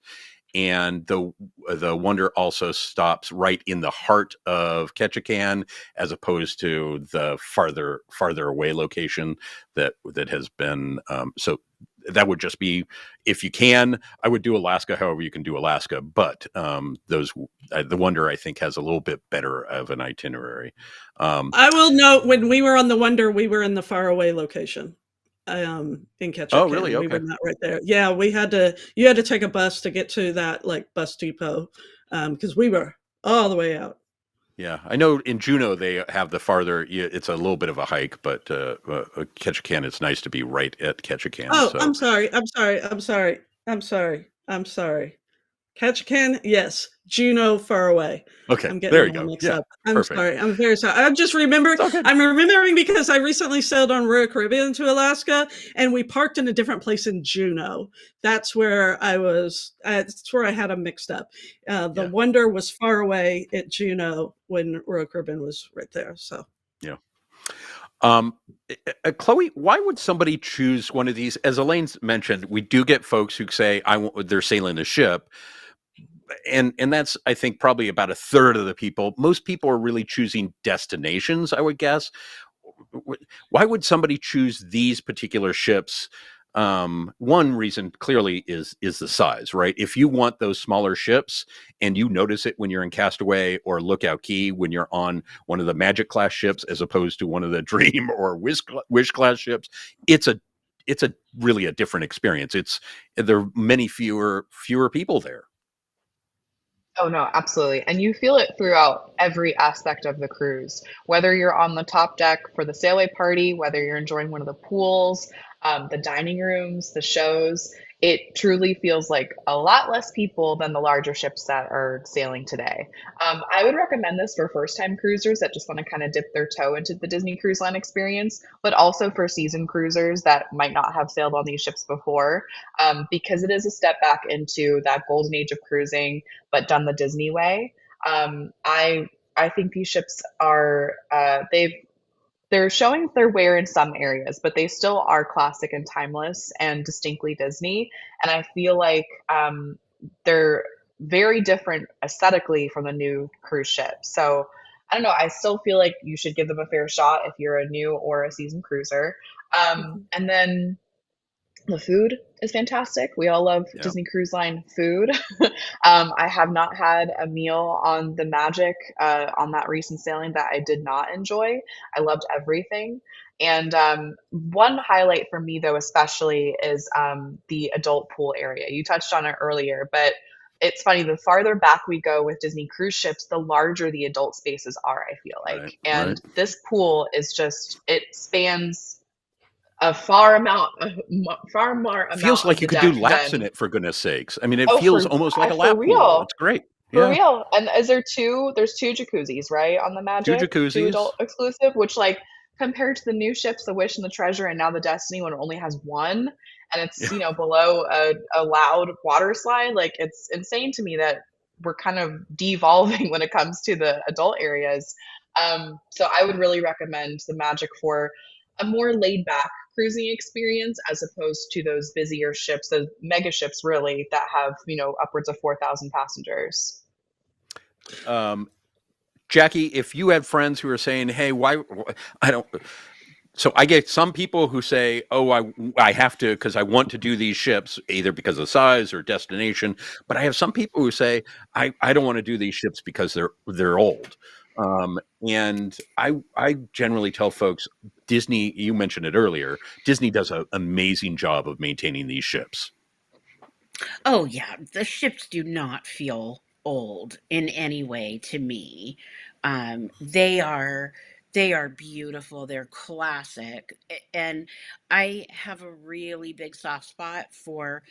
and the Wonder also stops right in the heart of Ketchikan, as opposed to the farther away location that has been. So that would just be, if you can, I would do Alaska. However, you can do Alaska, but the Wonder, I think, has a little bit better of an itinerary. I will note, when we were on the Wonder, we were in the faraway location. In Ketchikan. Oh, really? We Okay. were not right there. Yeah, you had to take a bus to get to that like bus depot, because we were all the way out. Yeah, I know in Juneau they have the farther. It's a little bit of a hike, but Ketchikan, it's nice to be right at Ketchikan. Oh, so. I'm sorry. Ketchikan, yes. Juneau, far away. Okay, I'm getting there you them all go. mixed Yeah, up. I'm perfect. sorry. I'm very sorry. I'm remembering because I recently sailed on Royal Caribbean to Alaska, and we parked in a different place in Juneau. That's where I was. That's where I had them mixed up. The Wonder was far away at Juneau when Royal Caribbean was right there. So yeah. Chloe, why would somebody choose one of these? As Elaine's mentioned, we do get folks who say they're sailing a ship. And that's, I think, probably about a third of the people. Most people are really choosing destinations, I would guess. Why would somebody choose these particular ships? One reason clearly is the size, right? If you want those smaller ships and you notice it when you're in Castaway or Lookout Key, when you're on one of the Magic class ships as opposed to one of the Dream or Wish class ships, it's really a different experience. There are many fewer people there. Oh, no, absolutely. And you feel it throughout every aspect of the cruise, whether you're on the top deck for the sailaway party, whether you're enjoying one of the pools, the dining rooms, the shows. It truly feels like a lot less people than the larger ships that are sailing today. I would recommend this for first-time cruisers that just want to kind of dip their toe into the Disney Cruise Line experience, but also for seasoned cruisers that might not have sailed on these ships before, because it is a step back into that golden age of cruising, but done the Disney way. I think these ships are they're showing their wear in some areas, but they still are classic and timeless and distinctly Disney. And I feel like they're very different aesthetically from the new cruise ship. So I don't know. I still feel like you should give them a fair shot if you're a new or a seasoned cruiser. And then the food is fantastic. We all love Disney Cruise Line food. I have not had a meal on the Magic on that recent sailing that I did not enjoy. I loved everything. And one highlight for me, though, especially is the adult pool area. You touched on it earlier, but it's funny. The farther back we go with Disney cruise ships, the larger the adult spaces are, I feel like. Right, and this pool is it spans a far more amount. Feels like you could do laps in it, for goodness sakes. I mean, it feels almost like a lap pool. It's great. For real. And there's two jacuzzis, right, on the Magic? Two jacuzzis. 2 adult exclusive, which, like, compared to the new ships, the Wish and the Treasure, and now the Destiny, when it only has one, and it's, below a loud water slide, like, it's insane to me that we're kind of devolving when it comes to the adult areas. So I would really recommend the Magic for a more laid back cruising experience as opposed to those busier ships, those mega ships really that have, upwards of 4,000 passengers. Jackie, if you had friends who are saying, hey, why I don't, so I get some people who say, oh, I have to, because I want to do these ships, either because of size or destination. But I have some people who say, I don't want to do these ships because they're old. And I generally tell folks, Disney, you mentioned it earlier, Disney does an amazing job of maintaining these ships. Oh, yeah. The ships do not feel old in any way to me. They are beautiful. They're classic. And I have a really big soft spot for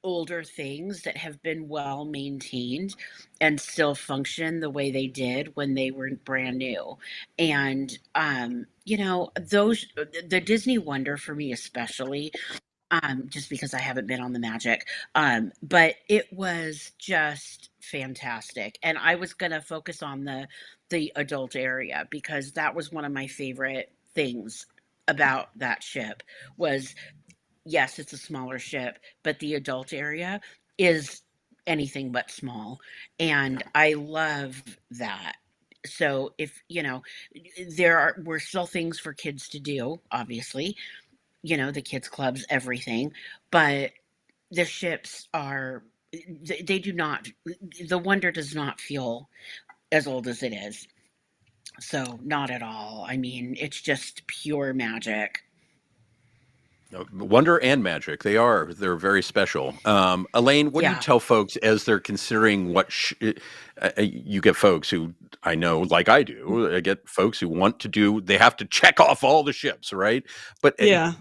older things that have been well maintained and still function the way they did when they were brand new. And the Disney Wonder, for me especially, just because I haven't been on the Magic, but it was just fantastic. And I was going to focus on the adult area because that was one of my favorite things about that ship was, yes, it's a smaller ship, but the adult area is anything but small. And I love that. So if, there were still things for kids to do, obviously, the kids clubs, everything, but the ships are, they do not, the Wonder does not feel as old as it is. So not at all. I mean, it's just pure magic. Wonder and magic. They're very special. Elaine, what do you Yeah. tell folks as they're considering you get folks who I know, like I do, I get folks who want to do, they have to check off all the ships, right? But Yeah.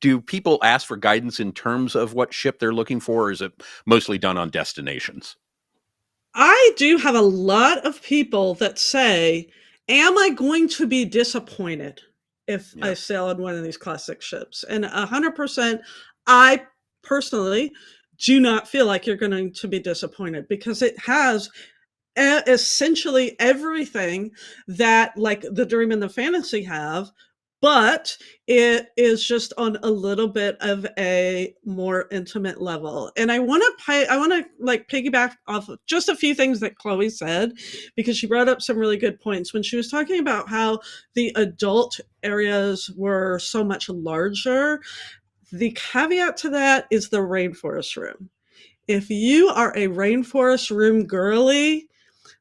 do people ask for guidance in terms of what ship they're looking for, or is it mostly done on destinations? I do have a lot of people that say, am I going to be disappointed if I sail on one of these classic ships? And 100%, I personally do not feel like you're going to be disappointed, because it has essentially everything that like the dream and the fantasy have, but it is just on a little bit of a more intimate level. And I want to like piggyback off of just a few things that Chloe said, because she brought up some really good points when she was talking about how the adult areas were so much larger. The caveat to that is the rainforest room. If you are a rainforest room girly,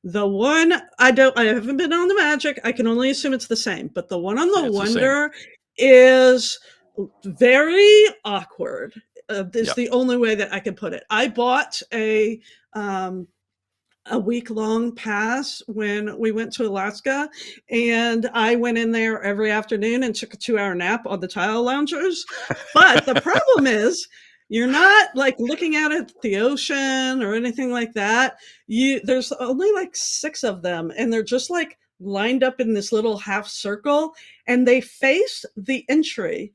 the one I haven't been on the Magic. I can only assume it's the same, but the one on the Wonder is very awkward. Is the only way that I can put it. I bought a week-long pass when we went to Alaska, and I went in there every afternoon and took a 2-hour nap on the tile loungers. But the problem is, you're not like looking out at the ocean or anything like that. There's only like 6 of them, and they're just like lined up in this little half circle, and they face the entry.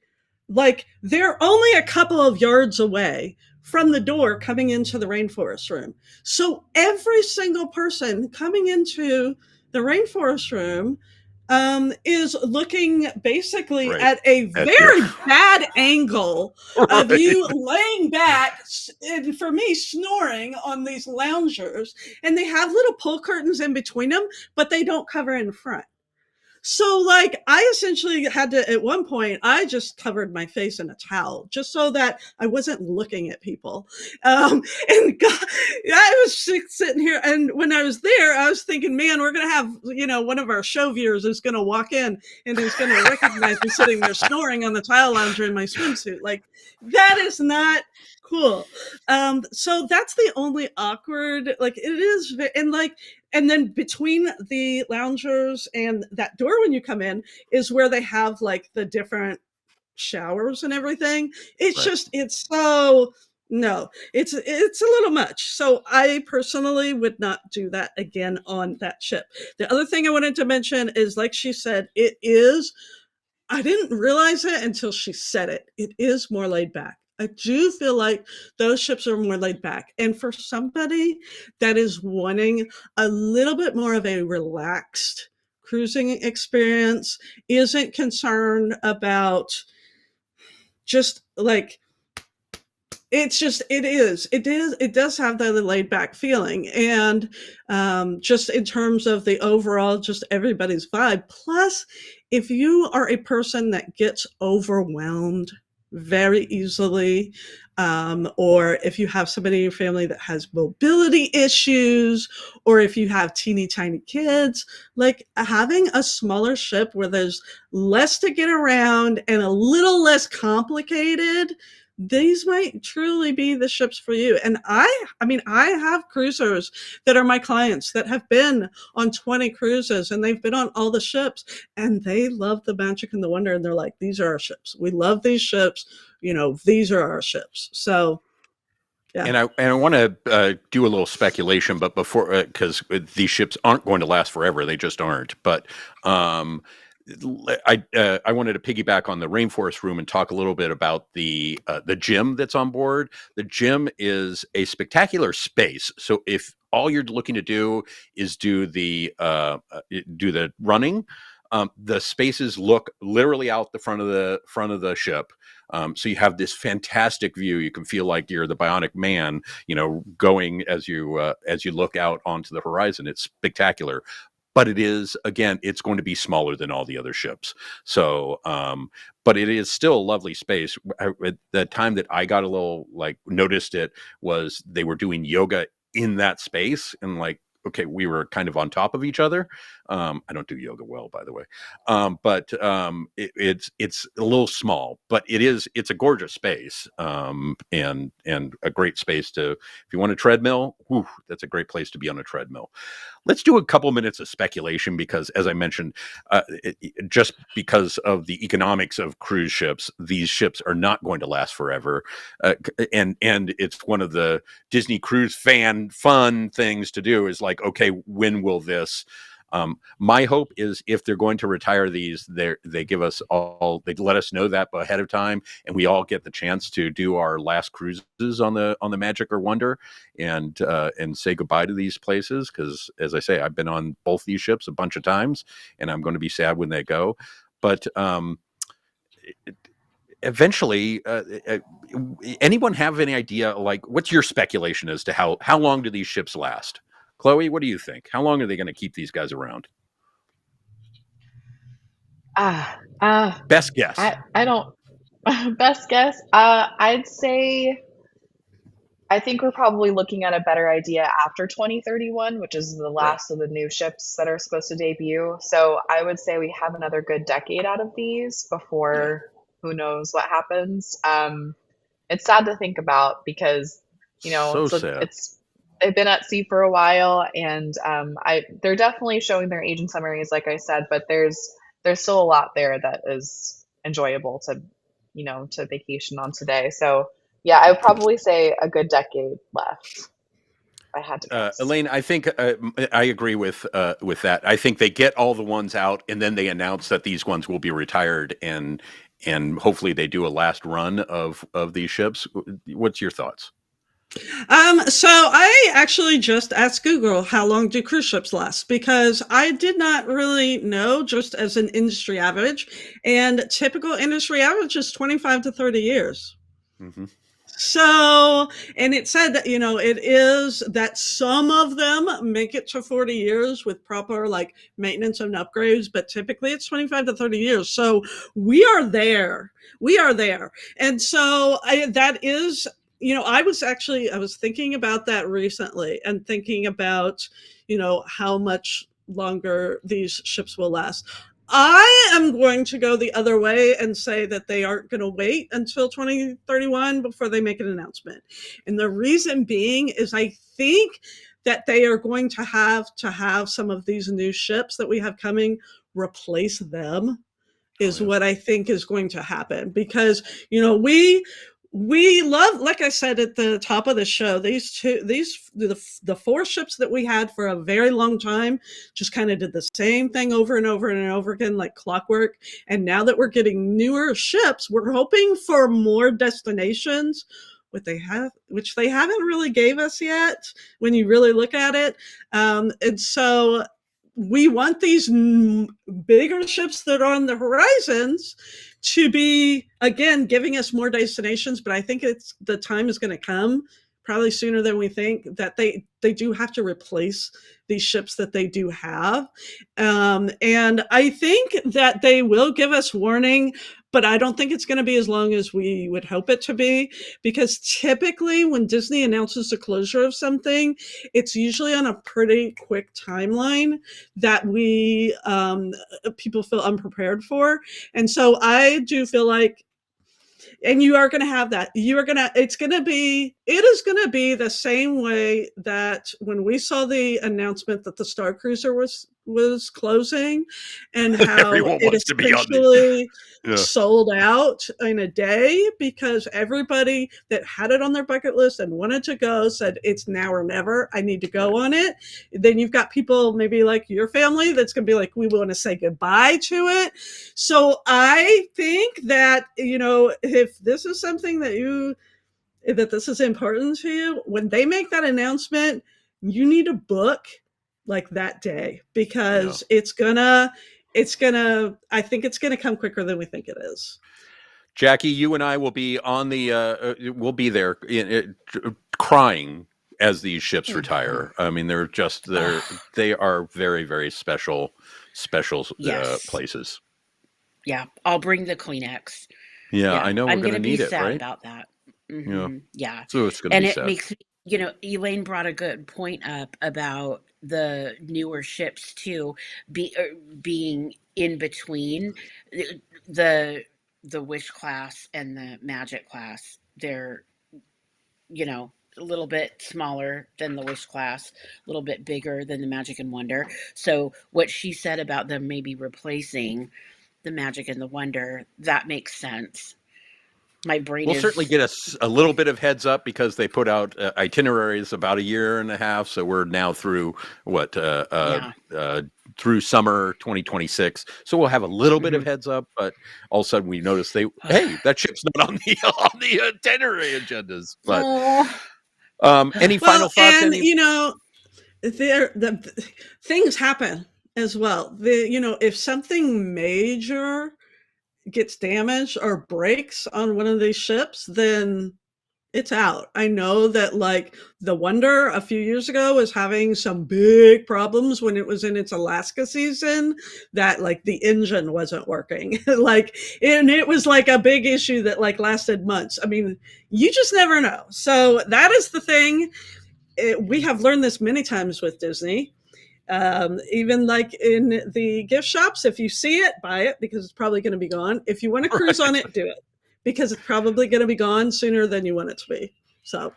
Like they're only a couple of yards away from the door coming into the rainforest room. So every single person coming into the rainforest room is looking basically at a very bad angle of you laying back, and for me, snoring on these loungers. And they have little pull curtains in between them, but they don't cover in front. So like I essentially had to, at one point, I just covered my face in a towel just so that I wasn't looking at people. And God, I was sitting here, and when I was there, I was thinking, man, we're going to have, one of our show viewers is going to walk in and is going to recognize me sitting there snoring on the tile lounger in my swimsuit. Like that is not cool. So that's the only awkward, like it is. And then between the loungers and that door when you come in is where they have like the different showers and everything. It's just, it's so, no, it's a little much. So I personally would not do that again on that ship. The other thing I wanted to mention is, like she said, I didn't realize it until she said it. It is more laid back. I do feel like those ships are more laid back. And for somebody that is wanting a little bit more of a relaxed cruising experience, isn't concerned about just like, it does have that laid back feeling. And just in terms of the overall, just everybody's vibe. Plus, if you are a person that gets overwhelmed very easily, or if you have somebody in your family that has mobility issues, or if you have teeny tiny kids, like having a smaller ship where there's less to get around and a little less complicated, these might truly be the ships for you. And I mean, I have cruisers that are my clients that have been on 20 cruises, and they've been on all the ships, and they love the Magic and the Wonder. And they're like, these are our ships. We love these ships. These are our ships. So, yeah. And I want to do a little speculation, but before, because these ships aren't going to last forever. They just aren't. But I wanted to piggyback on the rainforest room and talk a little bit about the gym that's on board. The gym is a spectacular space. So if all you're looking to do is do the running, the spaces look literally out the front of the ship. So you have this fantastic view. You can feel like you're the Bionic Man, going as you look out onto the horizon. It's spectacular. but it is, again, it's going to be smaller than all the other ships. So, but it is still a lovely space. At the time that I got a little noticed it was they were doing yoga in that space, and okay, we were kind of on top of each other. I don't do yoga well, by the way, but it's a little small, but it's a gorgeous space, and a great space to, if you want a treadmill, that's a great place to be on a treadmill. Let's do a couple minutes of speculation because, as I mentioned, just because of the economics of cruise ships, these ships are not going to last forever, and it's one of the Disney cruise fan fun things to do is okay, when will this? My hope is if they're going to retire these, they give us all, they let us know that ahead of time, and we all get the chance to do our last cruises on the Magic or Wonder, and say goodbye to these places. Because, as I say, I've been on both these ships a bunch of times, and I'm going to be sad when they go. But eventually, anyone have any idea? What's your speculation as to how long do these ships last? Chloe, what do you think? How long are they going to keep these guys around? Best guess. I don't. Best guess. I'd say. I think we're probably looking at a better idea after 2031, which is the last of the new ships that are supposed to debut. So I would say we have another good decade out of these before who knows what happens. It's sad to think about because, they've been at sea for a while, and they're definitely showing their age in some areas, like I said, but there's still a lot there that is enjoyable to vacation on today. So yeah, I would probably say a good decade left. If I had to guess. Elaine, I think I agree with that. I think they get all the ones out, and then they announce that these ones will be retired, and hopefully they do a last run of these ships. What's your thoughts? So I actually just asked Google, how long do cruise ships last? Because I did not really know, just as an industry average, and typical industry average is 25 to 30 years. Mm-hmm. So, and it said that, it is that some of them make it to 40 years with proper maintenance and upgrades, but typically it's 25 to 30 years. So we are there. And so that is, I was thinking about that recently and thinking about, how much longer these ships will last. I am going to go the other way and say that they aren't going to wait until 2031 before they make an announcement. And the reason being is I think that they are going to have some of these new ships that we have coming replace them is what I think is going to happen. Because, we love, like I said at the top of the show, the four ships that we had for a very long time just kind of did the same thing over and over and over again, like clockwork. And now that we're getting newer ships, we're hoping for more destinations, which they haven't really gave us yet when you really look at it. And so we want these bigger ships that are on the horizons to be, again, giving us more destinations. But I think the time is going to come, probably sooner than we think, that they do have to replace these ships that they do have. And I think that they will give us warning, but I don't think it's going to be as long as we would hope it to be, because typically when Disney announces the closure of something, it's usually on a pretty quick timeline that people feel unprepared for. And so I do feel like, and you are going to have that. It is going to be the same way that when we saw the announcement that the Star Cruiser was closing, and how it essentially sold out in a day because everybody that had it on their bucket list and wanted to go said, it's now or never, I need to go on it. Then you've got people maybe like your family that's going to be like, we want to say goodbye to it. So I think that, if this is something that this is important to you, when they make that announcement, you need to book that day, because it's gonna, I think it's gonna come quicker than we think it is. Jackie, you and I will be on we'll be there crying as these ships retire. I mean, they are very, very special Yes. places. Yeah, I'll bring the Kleenex. Yeah, I know we're I'm going to gonna be need it, sad right? about that. Yeah. Yeah, So it's going to and be it sad. makes me, Elaine brought a good point up about the newer ships too, being in between the the Wish class and the Magic class. They're a little bit smaller than the Wish class, a little bit bigger than the Magic and Wonder. So what she said about them maybe replacing the Magic and the Wonder, that makes sense. My brain We'll certainly is get us a little bit of heads up because they put out itineraries about a year and a half. So we're now through through summer 2026. So we'll have a little bit of heads up, but all of a sudden we notice hey, that ship's not on the itinerary agendas. But any final thoughts? And the things happen as well. If something major gets damaged or breaks on one of these ships, then it's out. I know that like the Wonder a few years ago was having some big problems when it was in its Alaska season, that like the engine wasn't working. And it was like a big issue that like lasted months. I mean, you just never know. So that is the thing. We have learned this many times with Disney. Even like in the gift shops, if you see it, buy it because it's probably going to be gone. If you want to cruise on it, do it because it's probably going to be gone sooner than you want it to be. So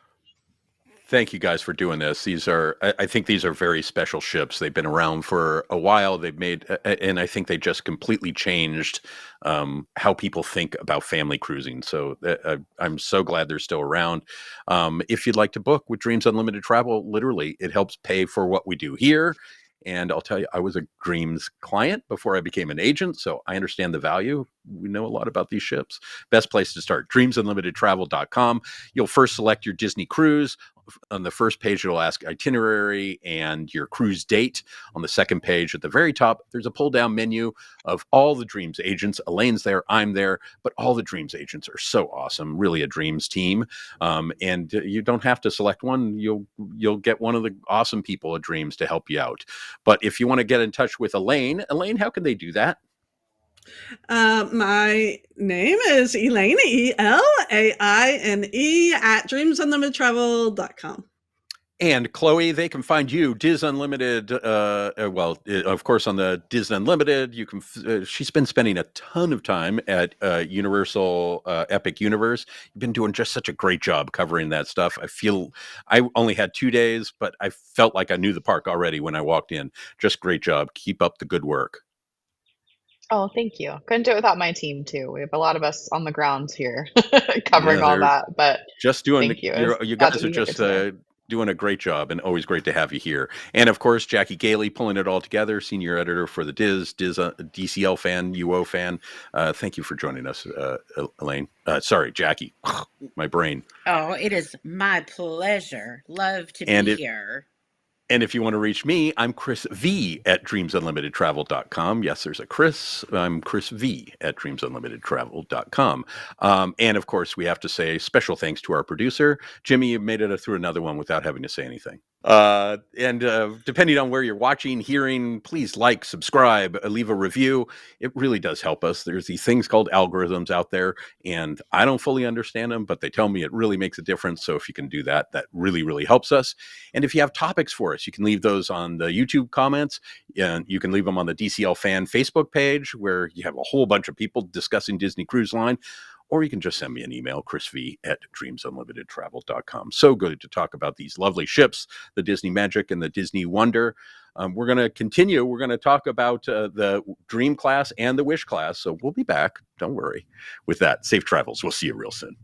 thank you guys for doing this. I think these are very special ships. They've been around for a while. They've made, and I think they just completely changed how people think about family cruising. So I'm so glad they're still around. If you'd like to book with Dreams Unlimited Travel, literally, it helps pay for what we do here. And I'll tell you, I was a Dreams client before I became an agent, so I understand the value. We know a lot about these ships. Best place to start, dreamsunlimitedtravel.com. You'll first select your Disney cruise. On the first page, it'll ask itinerary and your cruise date. On the second page, at the very top, there's a pull-down menu of all the Dreams agents. Elaine's there, I'm there, but all the Dreams agents are so awesome. Really a Dreams team. And you don't have to select one. You'll get one of the awesome people at Dreams to help you out. But if you want to get in touch with Elaine, how can they do that? My name is Elaine, ELAINE at dreamsunlimitedtravel.com. And Chloe, they can find you DIS Unlimited. Of course, on the DIS Unlimited, you can. She's been spending a ton of time at Universal Epic Universe. You've been doing just such a great job covering that stuff. I only had 2 days, but I felt like I knew the park already when I walked in. Just great job. Keep up the good work. Oh, thank you. Couldn't do it without my team too. We have a lot of us on the ground here covering all that. But just doing. Thank you. You guys are just doing a great job, and always great to have you here. And of course, Jackie Gailey pulling it all together, senior editor for the DIS DCL fan, UO fan. Thank you for joining us, Elaine. Sorry, Jackie. My brain. Oh, it is my pleasure. Love to be here. And if you want to reach me, I'm Chris V at dreamsunlimitedtravel.com. Yes, there's a Chris. I'm Chris V at dreamsunlimitedtravel.com. And of course, we have to say special thanks to our producer. Jimmy, you made it through another one without having to say anything. And depending on where you're watching, hearing, please like, subscribe, leave a review. It really does help us. There's these things called algorithms out there, and I don't fully understand them, but they tell me it really makes a difference. So if you can do that, that really, really helps us. And if you have topics for us, you can leave those on the YouTube comments, and you can leave them on the DCL fan Facebook page, where you have a whole bunch of people discussing Disney Cruise Line. Or you can just send me an email, chrisv at dreamsunlimitedtravel.com. So good to talk about these lovely ships, the Disney Magic and the Disney Wonder. We're going to continue. We're going to talk about the Dream class and the Wish class. So we'll be back. Don't worry. With that, safe travels. We'll see you real soon.